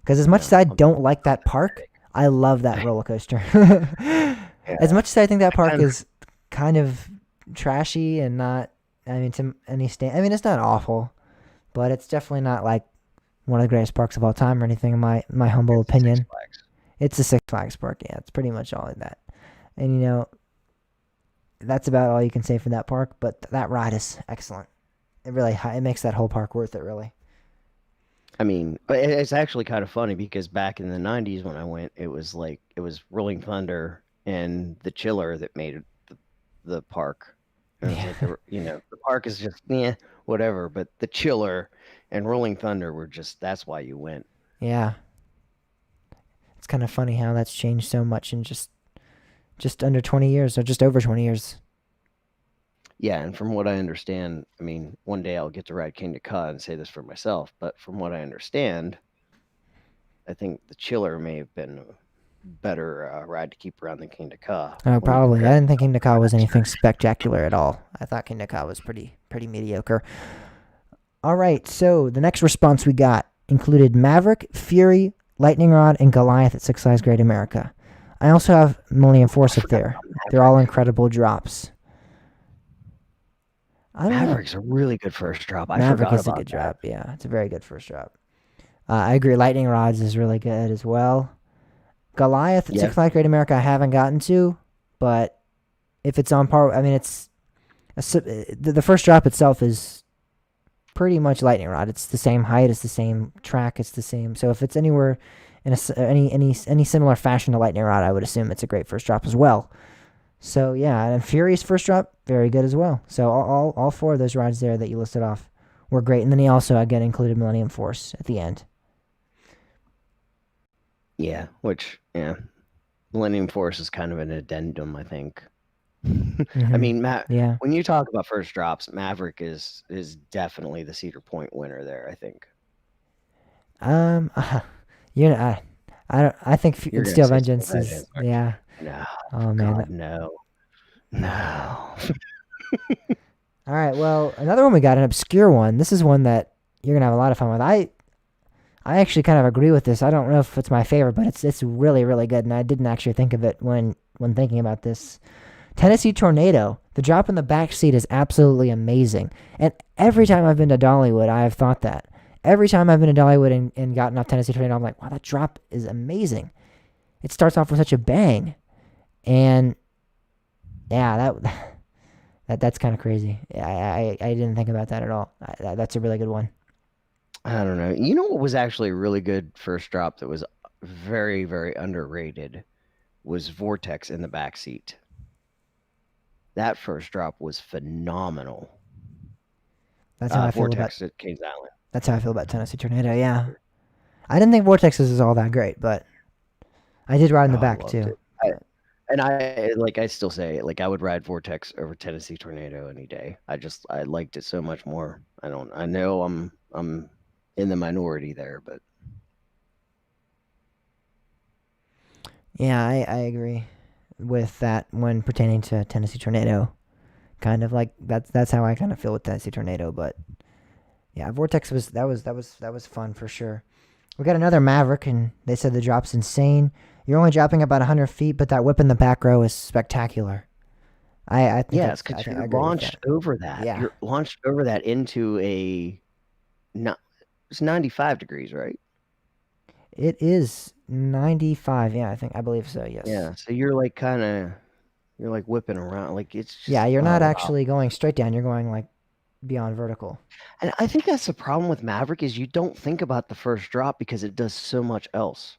Because as much as I don't like that park, I love that roller coaster. As much as I think that park is kind of trashy and not, I mean, to any stand, I mean, it's not awful, but it's definitely not like one of the greatest parks of all time or anything in my humble opinion. It's a Six Flags park. Yeah, it's pretty much all of that. And that's about all you can say for that park. But that ride is excellent. It makes that whole park worth it, really. I mean, it's actually kind of funny because back in the 90s when I went, it was Rolling Thunder and the Chiller that made the park. And it was like, the park is just, whatever. But the Chiller and Rolling Thunder were that's why you went. Yeah. It's kind of funny how that's changed so much in just under 20 years or just over 20 years. Yeah, and from what I understand, I mean, one day I'll get to ride Kingda Ka and say this for myself, but from what I understand, I think the Chiller may have been a better ride to keep around than Kingda Ka. Oh, probably. I didn't think Kingda Ka was anything spectacular at all. I thought Kingda Ka was pretty mediocre. All right, so the next response we got included Maverick, Fury, Lightning Rod, and Goliath at Six Flags Great America. I also have Millennium Force up there. They're all incredible drops. Maverick's a really good first drop. Maverick is a good drop. Yeah, it's a very good first drop. I agree. Lightning Rods is really good as well. Goliath at Six Flags Great America I haven't gotten to, but if it's on par, I mean, it's the first drop itself is pretty much lightning rod. It's the same height, it's the same track, it's the same. So if it's anywhere in any similar fashion to lightning rod, I would assume it's a great first drop as well. So yeah, and Fury's first drop, very good as well. So all four of those rides there that you listed off were great, and then he also again included Millennium Force at the end. Yeah, which Millennium Force is kind of an addendum, I think. I Mhm. mean, Matt, Yeah. when you talk about first drops, Maverick is definitely the Cedar Point winner there, I think. Um. You know, I don't. I think You're gonna Steel say Steel Vengeance is. Vengeance, aren't Yeah. you? No, Oh man. God, no. No. All right. Well, another one we got, an obscure one. This is one that you're gonna have a lot of fun with. I actually kind of agree with this. I don't know if it's my favorite, but it's really really good, and I didn't actually think of it when thinking about this. Tennessee Tornado. The drop in the back seat is absolutely amazing, and every time I've been to Dollywood, I have thought that. Every time I've been to Dollywood and gotten off Tennessee Tornado, I'm like, wow, that drop is amazing. It starts off with such a bang, and yeah, that's kind of crazy. Yeah, I didn't think about that at all. That's a really good one. I don't know. You know what was actually a really good first drop that was very, very underrated was Vortex in the back seat. That first drop was phenomenal. That's how I feel about. Vortex at Kings Island. That's how I feel about Tennessee Tornado. Yeah, I didn't think Vortexes is all that great, but I did ride in the Oh, I back loved too. it. And I still say it, like I would ride Vortex over Tennessee Tornado any day. I liked it so much more. I know I'm in the minority there, but Yeah, I agree with that when pertaining to Tennessee Tornado. Kind of like that's how I kind of feel with Tennessee Tornado, but yeah, Vortex was fun for sure. We got another Maverick, and they said the drop's insane. You're only dropping about 100 feet, but that whip in the back row is spectacular. I think yeah, that's, it's because I you're agree with launched that. over that. Yeah, You're launched over that into a not it's 95 degrees, right? it is 95. Yeah, I believe so. Yes. Yeah, so you're like you're like whipping around, like it's Yeah, just you're not oh wow. actually going straight down. You're going like beyond vertical. And I think that's the problem with Maverick is you don't think about the first drop because it does so much else.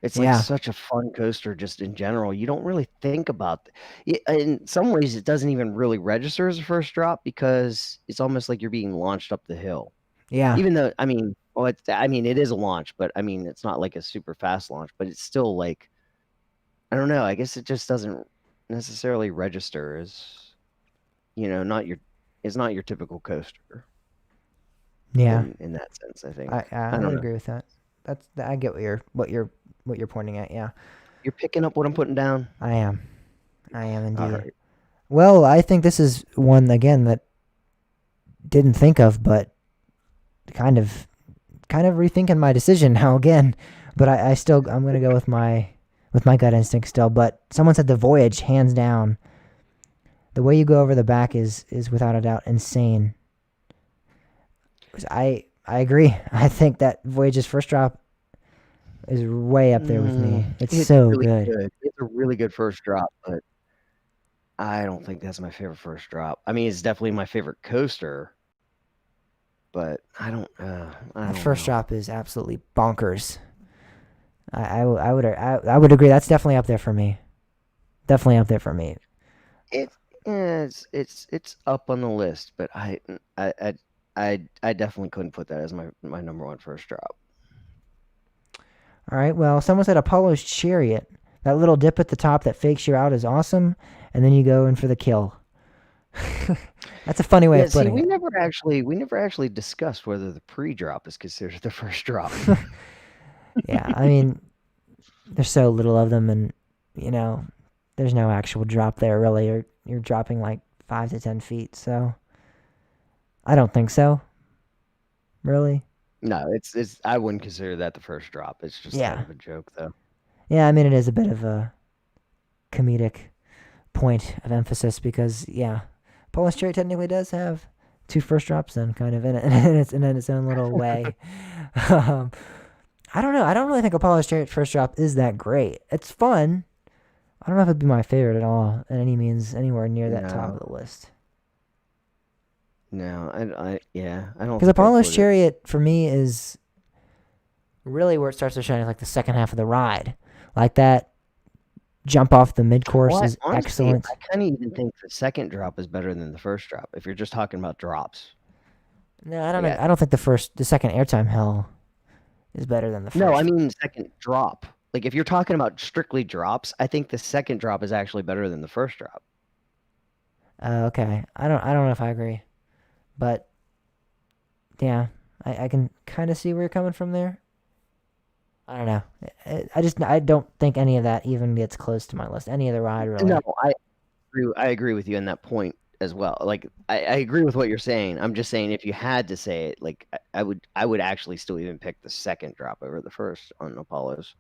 It's like Yeah, such a fun coaster just in general. You don't really think about it. In some ways, it doesn't even really register as a first drop because it's almost like you're being launched up the hill. yeah, Even though, I mean, it is a launch, but I mean, it's not like a super fast launch, but it's still like, I don't know. I guess it just doesn't necessarily register as, it's not your typical coaster yeah. in that sense, I I think. I I would don't know. agree with that. I get what you're pointing at. Yeah, You're picking up what I'm putting down? I am. I am All indeed. right. Well, I think this is one again that didn't think of, but kind of rethinking my decision now again. But I still I'm gonna go with my gut instinct still. But someone said the Voyage, hands down. The way you go over the back is without a doubt insane. I agree. I think that Voyage's first drop is way up there with me. It's so really good. good. It's a really good first drop, but I don't think that's my favorite first drop. I mean, it's definitely my favorite coaster, but I don't That know. first drop is absolutely bonkers. I would agree. That's definitely up there for me. Definitely up there for me. It it's up on the list, but I definitely couldn't put that as my number one first drop. All right. Well, someone said Apollo's Chariot. That little dip at the top that fakes you out is awesome, and then you go in for the kill. That's a funny way Yeah, of see, putting we it. never actually discussed whether the pre-drop is considered the first drop. Yeah. I mean, there's so little of them, and you know, there's no actual drop there really. You're dropping like 5 to 10 feet, so I don't think so. Really. No, it's I wouldn't consider that the first drop. It's just kind Yeah. of a joke, though. Yeah. I mean, it is a bit of a comedic point of emphasis because yeah, Polish Cherry technically does have two first drops then kind of in it in its own little way. um, I don't know. I don't really think Apollo's Chariot first drop is that great. It's fun. I don't know if it'd be my favorite at all, at any means, anywhere near that top No. of the list. No, yeah, I don't Because think I'd Apollo's put it. Chariot for me is really where it starts to shine, is like the second half of the ride. Like that jump off the mid course Well, is honestly, excellent. I kind of even think the second drop is better than the first drop if you're just talking about drops. No, I don't. Like, I don't think the second airtime hell is better than the no, I first. mean second drop. Like if you're talking about strictly drops, I think the second drop is actually better than the first drop. Okay, I don't know if I agree, but yeah, I can kind of see where you're coming from there. I don't know. I don't think any of that even gets close to my list. Any of the ride No, really. I agree with you on that point as well. Like I agree with what you're saying. I'm just saying if you had to say it, like I would actually still even pick the second drop over the first on Apollos.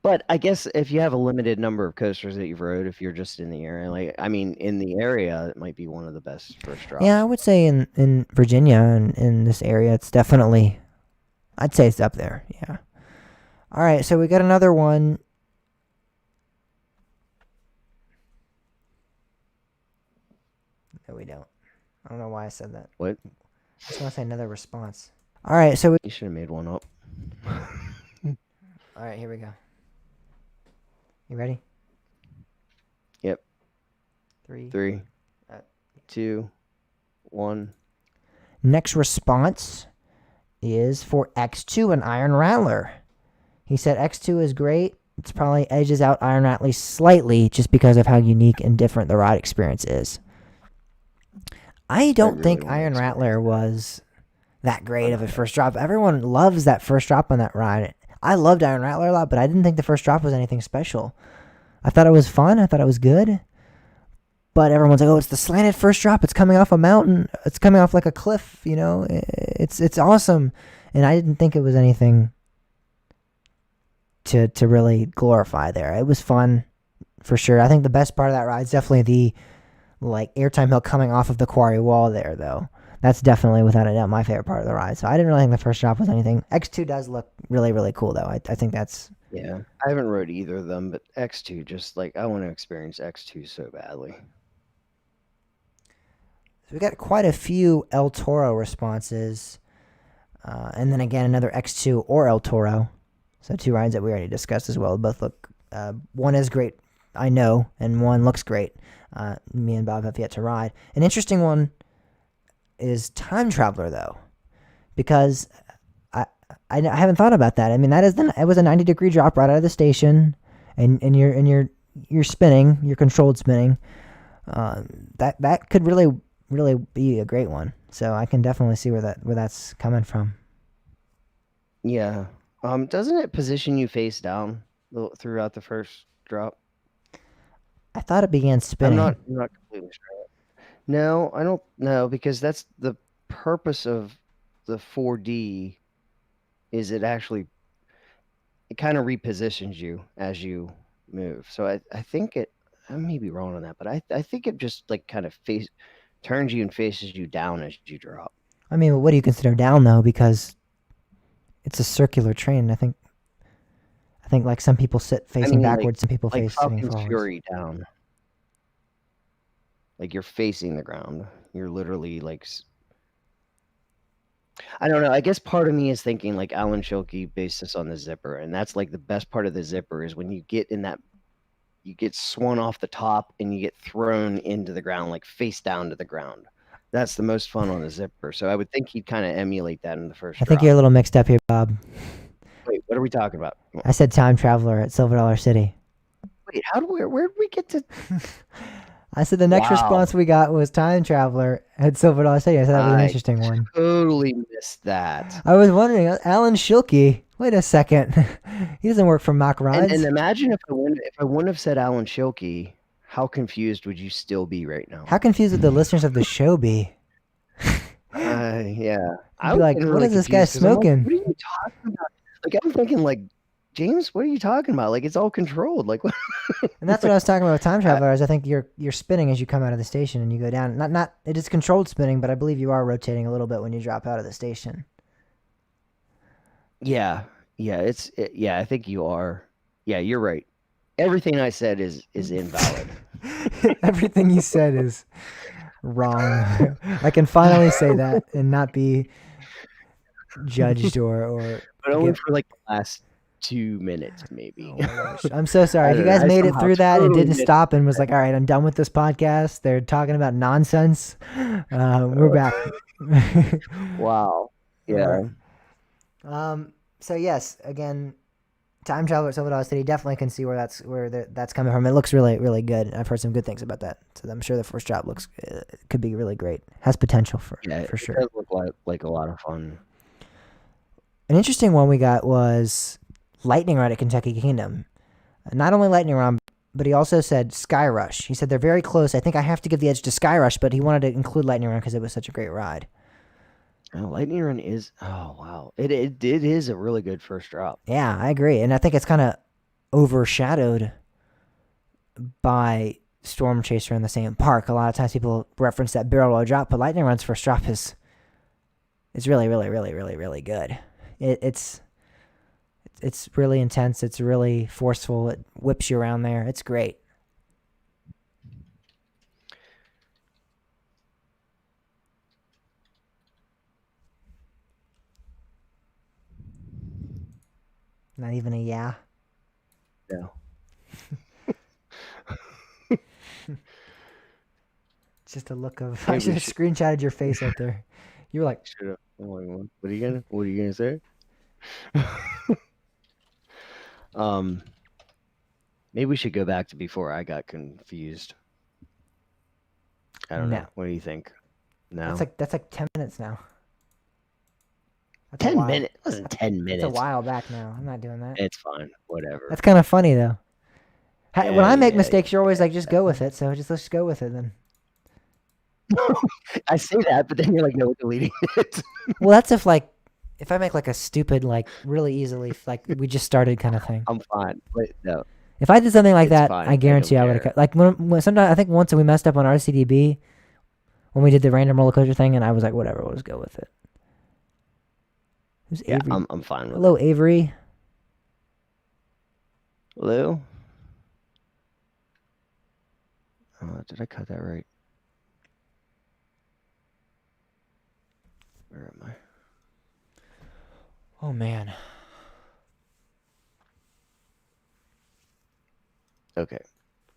But I guess if you have a limited number of coasters that you've rode, if you're just in the area, like I mean, in the area, it might be one of the best first Yeah, I drops. would say in Virginia and in this area, it's definitely. I'd say it's up there. Yeah. All right, so we got another one. No, we don't. I don't know why I said that. What? I just want to say another response. All right, so You should have made one up. all right, here we go. You ready? Yep. Three. 3, Uh, 2, 1. Next response is for X2 and Iron Rattler. He said X2 is great. It's probably edges out Iron Rattler slightly just because of how unique and different the ride experience is. I don't really think wanna Iron experience Rattler was that great of a that. first drop. Everyone loves that first drop on that ride. I loved Iron Rattler a lot, but I didn't think the first drop was anything special. I thought it was fun. I thought it was good. But everyone's like, "Oh, it's the slanted first drop. It's coming off a mountain. It's coming off like a cliff. You know, it's awesome." And I didn't think it was anything to really glorify there. It was fun for sure. I think the best part of that ride is definitely the like airtime hill coming off of the quarry wall there, though. That's definitely without a doubt my favorite part of the ride. So I didn't really think the first drop was anything. X2 does look really, really cool though. I think that's. Yeah, I haven't rode either of them, but X2 just like I want to experience X2 so badly. So we got quite a few El Toro responses, and then again another X2 or El Toro. So two rides that we already discussed as well. Both look. One is great, I know, and one looks great. Me and Bob have yet to ride. An interesting one is Time Traveler though, because I haven't thought about that. I mean, it was a 90-degree drop right out of the station, and you're spinning, you're controlled spinning. That could really be a great one. So I can definitely see where that's coming from. Yeah. Doesn't it position you face down throughout the first drop? I thought it began spinning. I'm not completely sure. No, I don't know because that's the purpose of the 4D is it kind of repositions you as you move. So I think I may be wrong on that, but I think it just like kind of turns you and faces you down as you drop. I mean, what do you consider down though? Because it's a circular train. I think like some people sit facing backwards, some people like face sitting Falcon's forwards. Fury down. Like you're facing the ground. You're literally like I don't know. I guess part of me is thinking like Alan Schilke based this on the zipper, and that's like the best part of the zipper is when you get in that you get swung off the top and you get thrown into the ground, like face down to the ground. That's the most fun on the zipper. So I would think he'd kind of emulate that in the first I think drop. you're a little mixed up here, Bob. Wait, what are we talking about? I said Time Traveler at Silver Dollar City. Wait, where did we get to? I said the next Wow. response we got was Time Traveler at Silver Dollar City. I said that was an interesting one. Totally missed that. I was wondering, Alan Schilke. Wait a second, he doesn't work for Mock Rides. And imagine if I wouldn't have said Alan Schilke, how confused would you still be right now? How confused would the listeners of the show be? Yeah. I'd be like, what is this guy smoking? What are you talking about? Like I'm thinking like, James, what are you talking about? Like it's all controlled. Like what? And that's what I was talking about with Time Traveler. Is I think you're spinning as you come out of the station and you go down. Not it is controlled spinning, but I believe you are rotating a little bit when you drop out of the station. Yeah. Yeah, yeah, I think you are. Yeah, you're right. Everything I said is invalid. Everything you said is wrong. I can finally say that and not be judged or But only get. for like the last 2 minutes, maybe. Oh my gosh. I'm so sorry. I If you don't know. guys I made it somehow through that and totally didn't missed stop and was like, all right, I'm done with this podcast. They're talking about nonsense. We're it. back. Wow. All right. Yeah. So yes, again, time travel at Silver City. Definitely can see where that's coming from. It looks really, really good. I've heard some good things about that. So I'm sure the first drop looks could be really great. Has potential Yeah, it sure. does look like a lot of fun. An interesting one we got was Lightning Rod at Kentucky Kingdom. Not only Lightning Rod, but he also said Sky Rush. He said they're very close. I think I have to give the edge to Sky Rush, but he wanted to include Lightning Rod because it was such a great ride. Lightning Run is wow. It is a really good first drop. Yeah, I agree. And I think it's kind of overshadowed by Storm Chaser in the same park. A lot of times people reference that barrel roll drop, but Lightning Run's first drop is really, really, really, really, really good. It's really intense. It's really forceful. It whips you around there. It's great. Not even a yeah. No. Just a look of. I should have screenshotted your face right there. You were like, Should have. What are you gonna say? Maybe we should go back to before I got confused. I don't know. What do you think? No. That's like 10 minutes now. That's 10 minutes? It wasn't 10 minutes. It's a while back now. I'm not doing that. It's fine. Whatever. That's kind of funny though. When I make mistakes, you're always like, just go with it. So let's go with it then. I say that, but then you're like, no, we're deleting it. Well, that's if I make like a stupid, like really easily, like we just started kind of thing. I'm fine. But no. If I did something like that, fine. I guarantee I would have cut. Like when sometimes I think once we messed up on RCDB when we did the random roller coaster thing, and I was like, whatever, we'll just go with it. Who's Avery? I'm fine with Hello, it. Avery. Hello? Did I cut that right? Where am I? Oh, man. Okay.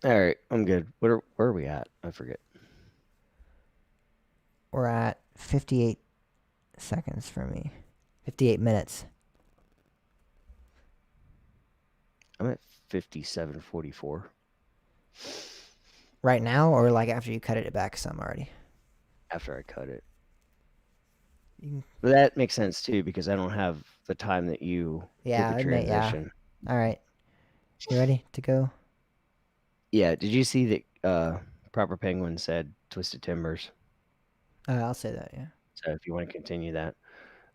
All right. I'm good. Where are we at? I forget. We're at 58 seconds for me. 58 minutes. I'm at 57:44. Right now, or like after you cut it back some already? After I cut it. But that makes sense too, because I don't have the time that you did the transition. Yeah. All right. You ready to go? Yeah. Did you see that Proper Penguin said Twisted Timbers? I'll say that, yeah. So if you want to continue that.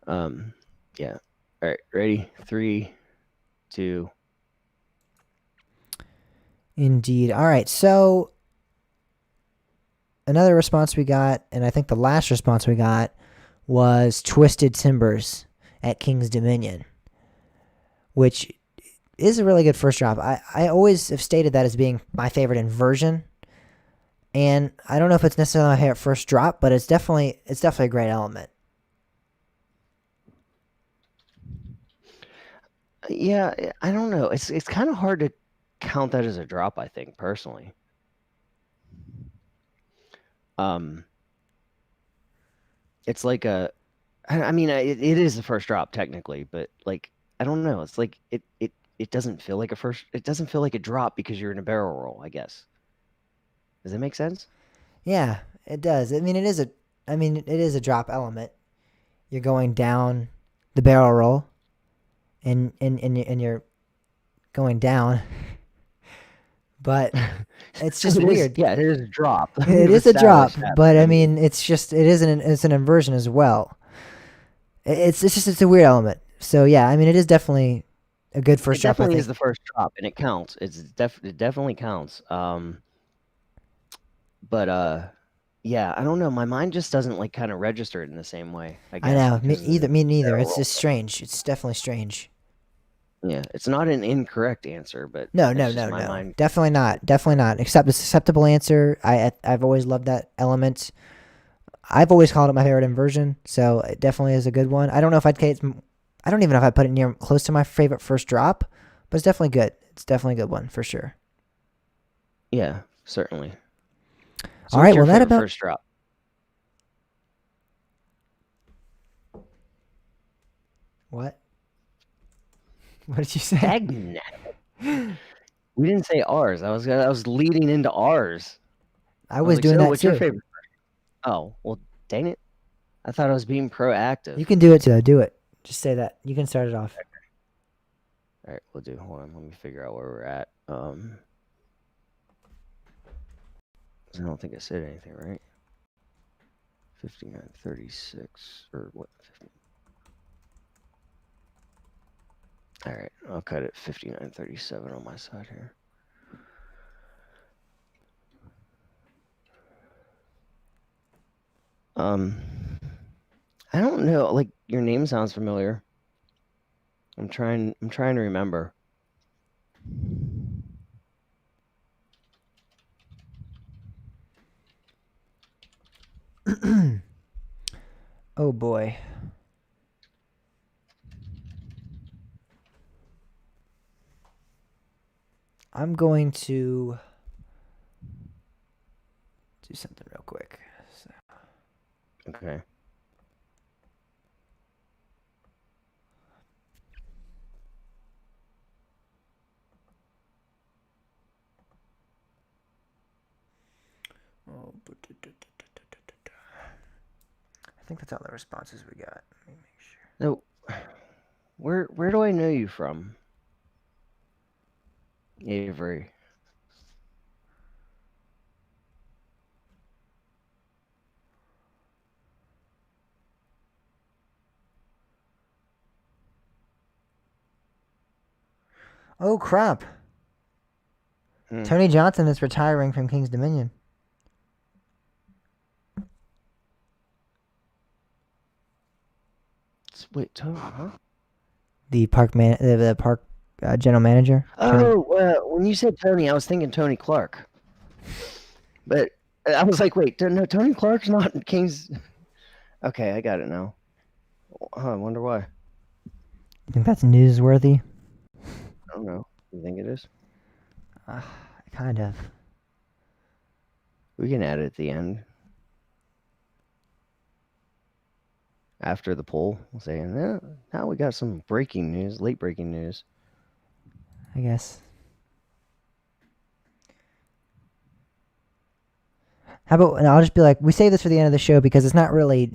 Yeah. All right. Ready? 3, 2. Indeed. All right. So another response we got, and I think the last response we got, was Twisted Timbers at King's Dominion, which is a really good first drop. I always have stated that as being my favorite inversion, and I don't know if it's necessarily my favorite first drop, but it's definitely a great element. Yeah, I don't know. It's kind of hard to count that as a drop, I think, personally. It's like I mean, it is the first drop technically, but like I don't know. It's like it doesn't feel like it doesn't feel like a drop because you're in a barrel roll, I guess. Does that make sense? Yeah, it does. I mean, it is a drop element. You're going down the barrel roll, and you're going down. But it's just weird. Yeah, it is a drop. It is a drop, but I mean, it's an inversion as well. It's a weird element. So yeah, I mean, it is definitely a good first drop. It definitely is the first drop, and it counts. It definitely counts. But yeah, I don't know. My mind just doesn't like kind of register it in the same way. I guess. I know. Me neither. It's just strange. It's definitely strange. Yeah, it's not an incorrect answer, but No, that's no, just no, my no. mind. Definitely not. Definitely not. Except it's acceptable answer. I've always loved that element. I've always called it my favorite inversion, so it definitely is a good one. I don't know if I'd say I don't even know if I'd put it near close to my favorite first drop, but it's definitely good. It's definitely a good one for sure. Yeah, certainly. So All what's right, your well that favorite about first drop? what? What did you say? Dagnabbit. We didn't say ours. I was leading into ours. I I was was like, doing so that what's your too. favorite? Oh, well, dang it. I thought I was being proactive. You can do it too. Do it. Just say that. You can start it off. All right, we'll do. Hold on, let me figure out where we're at. 'Cause I don't think I said anything, right? 5936 or what? 50. All right, I'll cut it 5937 on my side here. I don't know. Like your name sounds familiar. I'm trying to remember. Oh boy. I'm going to do something real quick. So. Okay. Oh, I think that's all the responses we got. Let me make sure. So, where do I know you from? Avery. Oh crap! Tony Johnson is retiring from King's Dominion. Wait, Tony, huh? The park general manager. Tony. Oh, when you said Tony, I was thinking Tony Clark. But I was like, wait, no, Tony Clark's not in King's. Okay, I got it now. I wonder why. You think that's newsworthy? I don't know. You think it is? Kind of. We can add it at the end. After the poll, we'll say, now we got some breaking news, late breaking news. I guess. How about, and I'll just be like, we save this for the end of the show because there's not really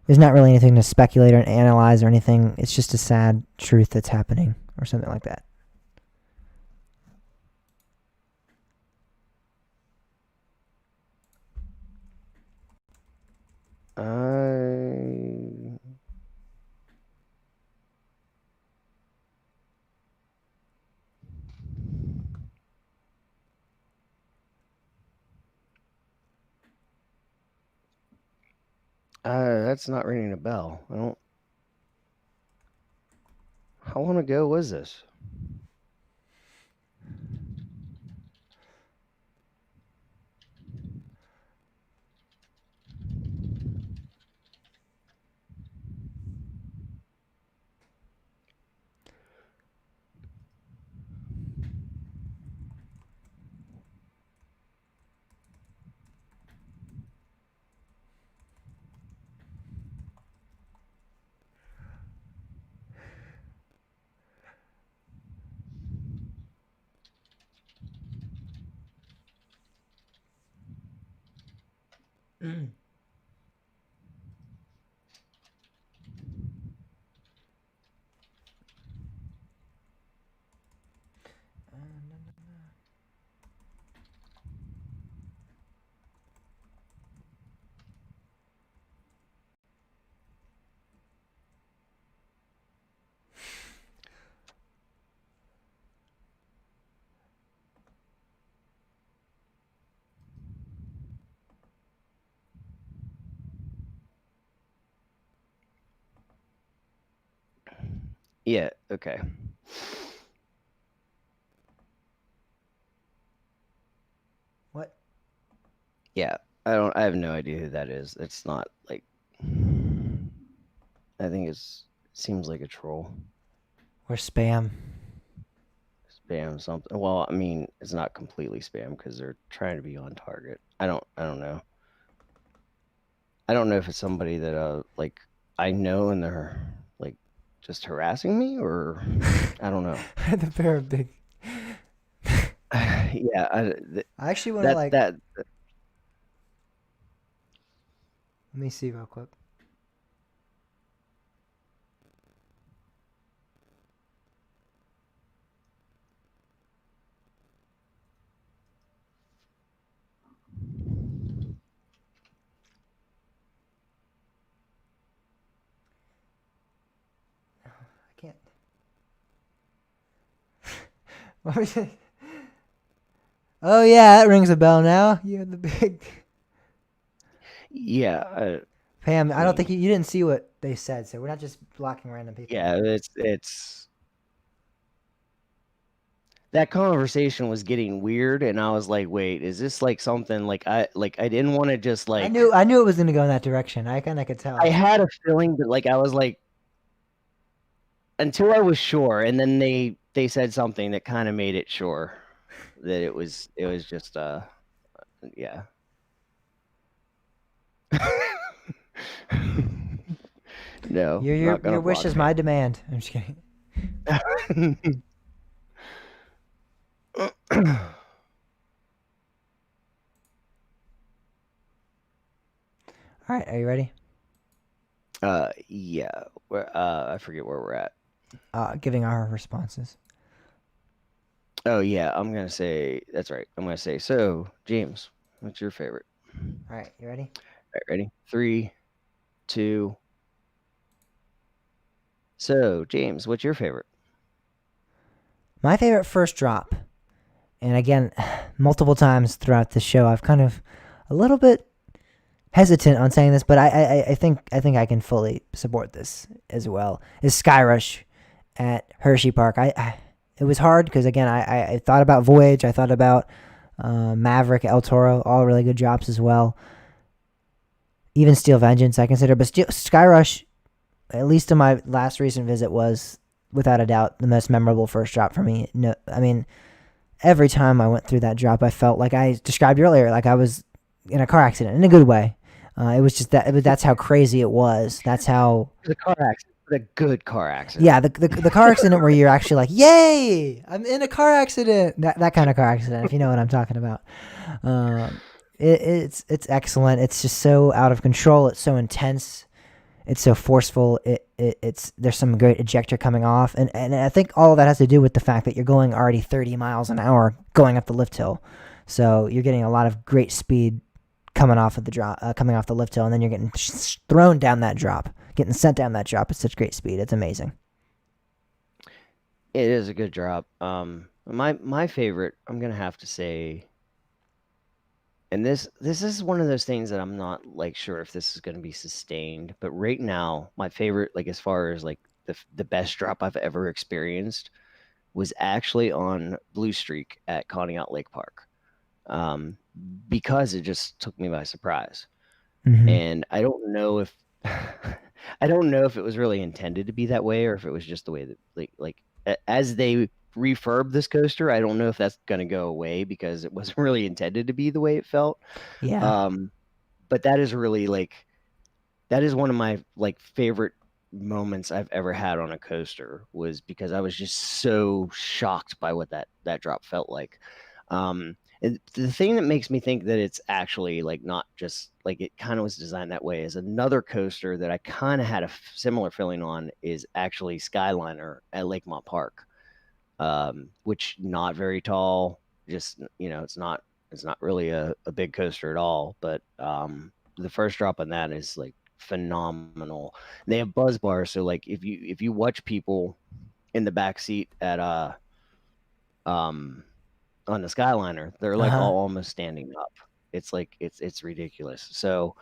anything to speculate or analyze or anything. It's just a sad truth that's happening or something like that. That's not ringing a bell. I don't. How long ago was this? Yeah. Okay. What? Yeah, I have no idea who that is. It's not like. I think seems like a troll. Or spam? Spam something. Well, I mean, it's not completely spam because they're trying to be on target. I don't know. I don't know if it's somebody that like I know and they're like just harassing me or I don't know. The pair of big. Yeah, I actually want to that like. that Let me see real quick. I can't. What was it? Oh yeah, that rings a bell now. You have the big. yeah, Pam, I I don't think mean, you didn't see what they said, so we're not just blocking random people. yeah, it's that conversation was getting weird and I was like, "Wait, is this like something I didn't want to just like I knew it was gonna go in that direction. I kind of could I tell. had a feeling that like I was like until I was sure and then they said something that kind of made it sure that it was just yeah. No, not Your gonna wish block is my demand. I'm just kidding. Pam. All right, are you ready? Yeah. I forget where we're at. Giving our responses. Oh yeah, I'm gonna say that's right. I'm gonna say so. James, what's your favorite? All right, you ready? All right, ready? Three, two. So James, what's your favorite? My favorite first drop, and again, multiple times throughout the show, I've kind of a little bit hesitant on saying this, but I think I can fully support this as well. Is Skyrush at Hershey Park? It was hard because again, I thought about Voyage, I thought about Maverick, El Toro, all really good drops as well. Even Steel Vengeance, I consider, but Skyrush, at least in my last recent visit, was without a doubt the most memorable first drop for me. No, I mean, every time I went through that drop, I felt like I described earlier, like I was in a car accident in a good way. It was just that. That's how crazy it was. That's how. The car accident, the good car accident. Yeah, the car accident where you're actually like, "Yay, I'm in a car accident." That kind of car accident, if you know what I'm talking about. Um, it's excellent. It's just so out of control. It's so intense. It's so forceful. It's there's some great ejector coming off, and I think all of that has to do with the fact that you're going already 30 miles an hour going up the lift hill, so you're getting a lot of great speed coming off of the drop, coming off the lift hill, and then you're getting thrown down that drop, getting sent down that drop at such great speed. It's amazing. It is a good drop. My favorite, I'm gonna have to say, and this is one of those things that I'm not like sure if this is gonna be sustained, but right now, my favorite, like as far as like the best drop I've ever experienced was actually on Blue Streak at Conneaut Lake Park. Um, because it just took me by surprise. Mm-hmm. And I don't know if I don't know if it was really intended to be that way or if it was just the way that as they refurb this coaster, I don't know if that's going to go away because it wasn't really intended to be the way it felt. Yeah. Um, but that is really like that is one of my like favorite moments I've ever had on a coaster was because I was just so shocked by what that drop felt like. And the thing that makes me think that it's actually like not just like it kind of was designed that way is another coaster that I kind of had a similar feeling on is actually Skyliner at Lakemont Park, which not very tall. Just it's not really a big coaster at all. But the first drop on that is like phenomenal. They have buzz bars, so like if you watch people in the back seat at um on the Skyliner, they're Uh like huh. all almost standing up. It's like it's ridiculous. So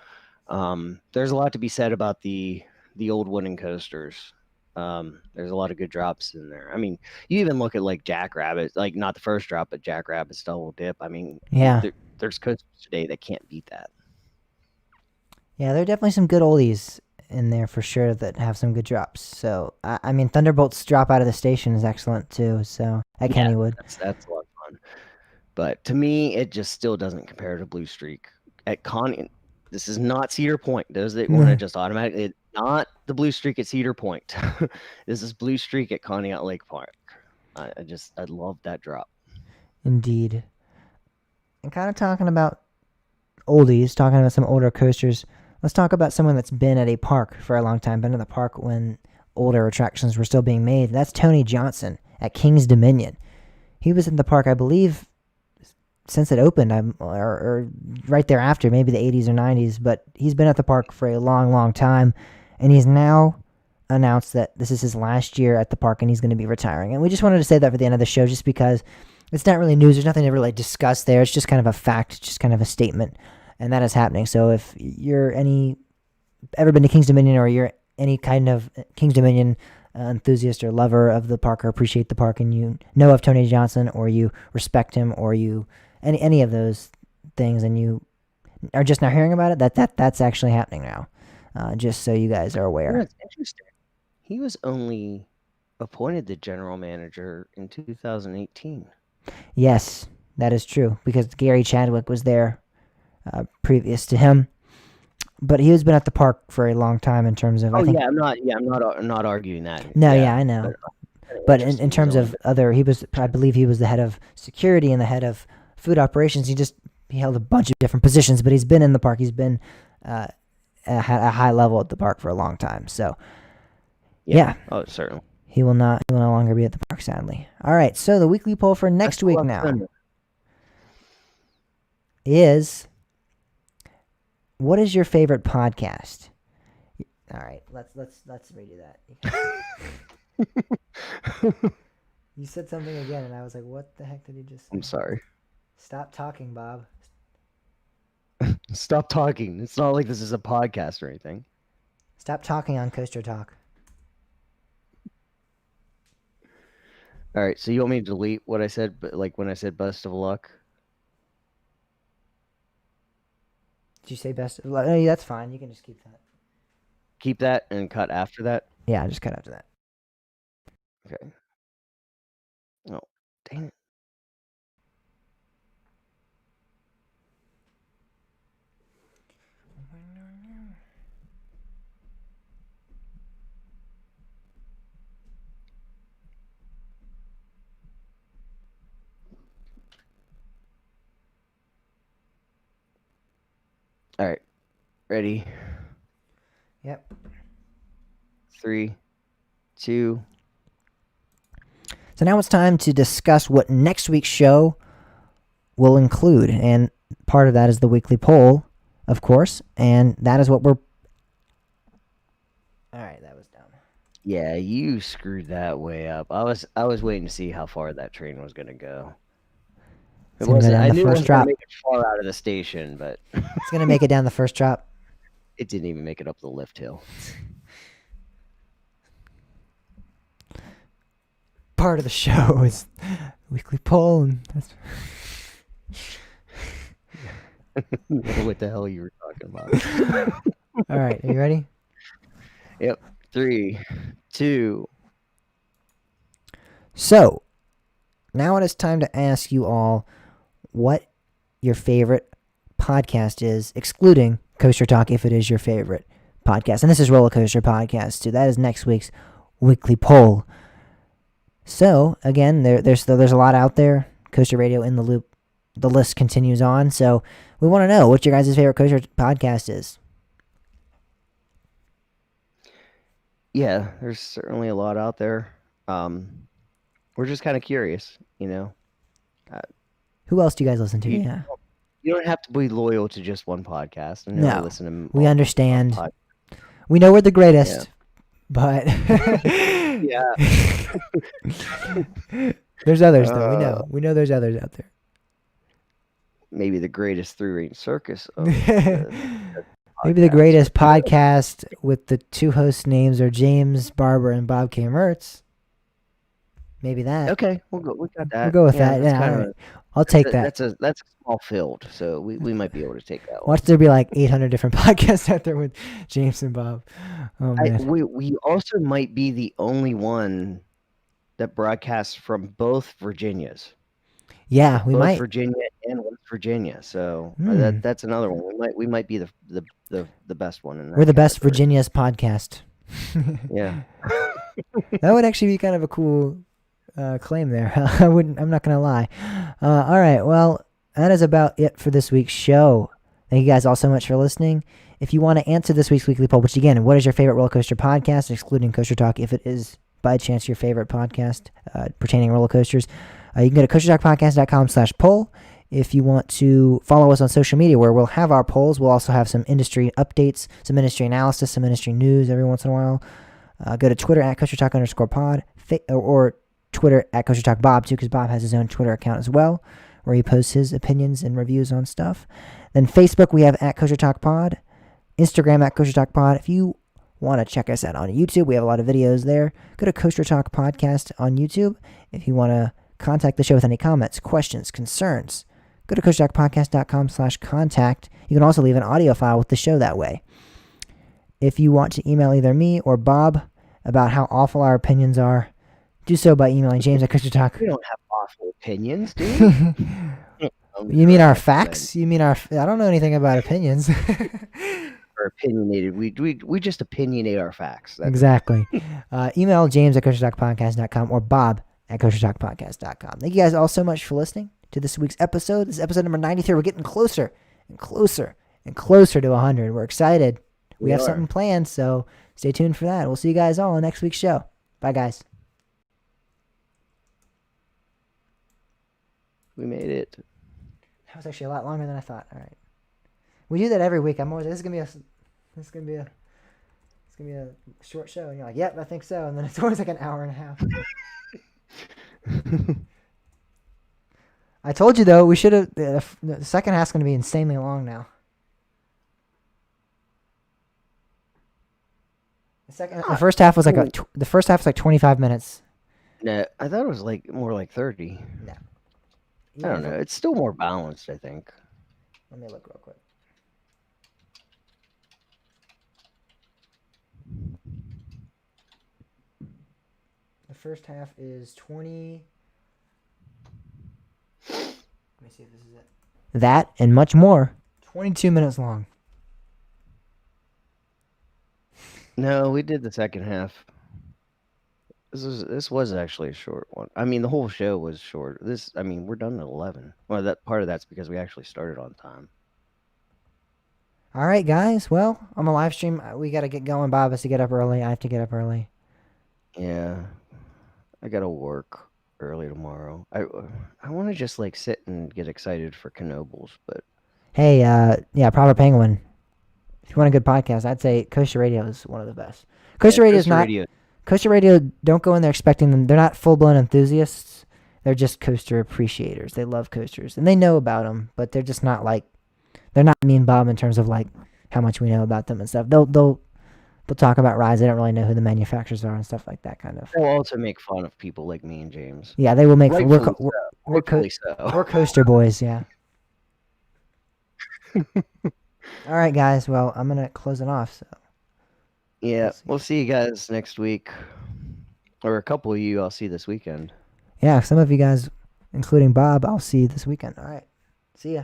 there's a lot to be said about the old wooden coasters. There's a lot of good drops in there. I mean, you even look at like Jackrabbit, like not the first drop, but Jackrabbit's double dip. I mean, Yeah. there's coasters today that can't beat that. Yeah, there are definitely some good oldies in there for sure that have some good drops. So, I mean, Thunderbolt's drop out of the station is excellent too. So, at Kennywood. That's a lot of fun. But to me, it just still doesn't compare to Blue Streak. At this is not Cedar Point. Those that want to just automatically, it's not the Blue Streak at Cedar Point. This is Blue Streak at Conneaut Lake Park. I love that drop. Indeed. And kind of talking about oldies, talking about some older coasters, let's talk about someone that's been at a park for a long time, been at the park when older attractions were still being made. That's Tony Johnson at King's Dominion. He was in the park, I believe, since it opened, or right thereafter, maybe the 80s or 90s, but he's been at the park for a long, long time, and he's now announced that this is his last year at the park and he's going to be retiring. And we just wanted to say that for the end of the show just because it's not really news. There's nothing to really discuss there. It's just kind of a fact, just kind of a statement, and that is happening. So if you're ever been to King's Dominion, or you're any kind of King's Dominion enthusiast or lover of the park or appreciate the park, and you know of Tony Johnson, or you respect him, or you any of those things, and you are just now hearing about it, that's actually happening now. Just so you guys are aware. That's interesting. He was only appointed the general manager in 2018. Yes, that is true, because Gary Chadwick was there previous to him, but he has been at the park for a long time in terms of. I'm not arguing that. No, yeah, I know. But in terms of other, I believe he was the head of security and the head of food operations. He held a bunch of different positions, but he's been in the park. He's been at a high level at the park for a long time. So, yeah. Oh, certainly. He will no longer be at the park, sadly. All right, so the weekly poll for next week now is, what is your favorite podcast? All right, let's redo that. You said something again, and I was like, what the heck did he just say? I'm sorry. Stop talking, Bob. Stop talking. It's not like this is a podcast or anything. Stop talking on Coaster Talk. All right, so you want me to delete what I said, but like when I said best of luck? Did you say best of luck? No, that's fine. You can just keep that. Keep that and cut after that? Yeah, just cut after that. Okay. Oh, dang it. All right. Ready? Yep. 3, 2. So now it's time to discuss what next week's show will include. And part of that is the weekly poll, of course. And that is what we're... All right, that was dumb. Yeah, you screwed that way up. I was waiting to see how far that train was going to go. It's going to go down the first drop. Make it far out of the station, but it's going to make it down the first drop. It didn't even make it up the lift hill. Part of the show is weekly poll, and that's... What the hell you were talking about? All right, are you ready? Yep. 3, 2. So, now it is time to ask you all what your favorite podcast is, excluding Coaster Talk, if it is your favorite podcast. And this is Roller Coaster Podcast, too. That is next week's weekly poll. So, again, there's a lot out there. Coaster Radio in the Loop. The list continues on. So, we want to know what your guys' favorite Coaster podcast is. Yeah, there's certainly a lot out there. We're just kind of curious, you know. Who else do you guys listen to? Yeah. You don't have to be loyal to just one podcast. I know No, you listen to we understand. We know we're the greatest, but yeah. There's others though. We know there's others out there. Maybe the greatest three-ring circus of the Maybe the podcast. greatest podcast with the two host names are James Barber and Bob K. Mertz. Maybe that. Okay, we got that. We'll go with Yeah, that. that's Yeah, kind all of right. I'll take that. that's a small field, so we might be able to take that one. Watch there be like 800 different podcasts out there with James and Bob. Oh man. We also might be the only one that broadcasts from both Virginias. Yeah, we both might. Virginia and West Virginia. So Hmm. that's another one. We might be the best one in that We're the best category. Virginia's podcast. Yeah. That would actually be kind of a cool claim there. I'm not gonna lie. All right. Well, that is about it for this week's show. Thank you guys all so much for listening. If you want to answer this week's weekly poll, which again, what is your favorite roller coaster podcast, excluding Coaster Talk, if it is by chance your favorite podcast pertaining to roller coasters, you can go to coastertalkpodcast.com/poll. If you want to follow us on social media, where we'll have our polls, we'll also have some industry updates, some industry analysis, some industry news every once in a while. Go to Twitter at coastertalk_pod, or Twitter at coastertalkbob too, because Bob has his own Twitter account as well, where he posts his opinions and reviews on stuff. Then Facebook, we have at coastertalkpod, Instagram at coastertalkpod. If you want to check us out on YouTube, we have a lot of videos there. Go to Coaster Talk Podcast on YouTube. If you want to contact the show with any comments, questions, concerns, go to coastertalkpodcast.com/contact. You can also leave an audio file with the show that way. If you want to email either me or Bob about how awful our opinions are, do so by emailing James at Coaster Talk. We don't have awful opinions, do we? You mean our facts? You mean our? I don't know anything about opinions. We're opinionated. We just opinionate our facts. That's Exactly. Email James at coastertalkpodcast.com or Bob at coastertalkpodcast.com. Thank you guys all so much for listening to this week's episode. This is episode number 93. We're getting closer and closer and closer to 100. We're excited. We have something planned, so stay tuned for that. We'll see you guys all on next week's show. Bye, guys. We made it. That was actually a lot longer than I thought. All right. We do that every week. I'm always, this is gonna be a short show, and you're like, yep, I think so, and then it's always like an hour and a half. I told you though, we should have. The second half's gonna be insanely long now. The first half was like the first half was like 25 minutes. No, I thought it was like more like 30. No. I don't know. It's still more balanced, I think. Let me look real quick. The first half is 20. Let me see if this is it. That and much more. 22 minutes long. No, we did the second half. This was actually a short one. I mean, the whole show was short. We're done at 11. Well, that part of that's because we actually started on time. All right, guys. Well, on the live stream, we got to get going. Bob has to get up early. I have to get up early. Yeah, I gotta work early tomorrow. I want to just like sit and get excited for Knobles, but hey, yeah, Proper Penguin. If you want a good podcast, I'd say Coaster Radio is one of the best. Coaster Radio is not. Coaster Radio, don't go in there expecting them. They're not full-blown enthusiasts. They're just coaster appreciators. They love coasters, and they know about them, but they're just not like, they're not me and Bob in terms of like how much we know about them and stuff. They'll talk about rides. They don't really know who the manufacturers are and stuff like that kind of. They'll also make fun of people like me and James. Yeah, they will make fun. We're coaster boys, yeah. All right, guys. Well, I'm gonna close it off. So. Yeah, we'll see you guys next week, or a couple of you I'll see this weekend. Yeah, some of you guys, including Bob, I'll see this weekend. All right, see ya.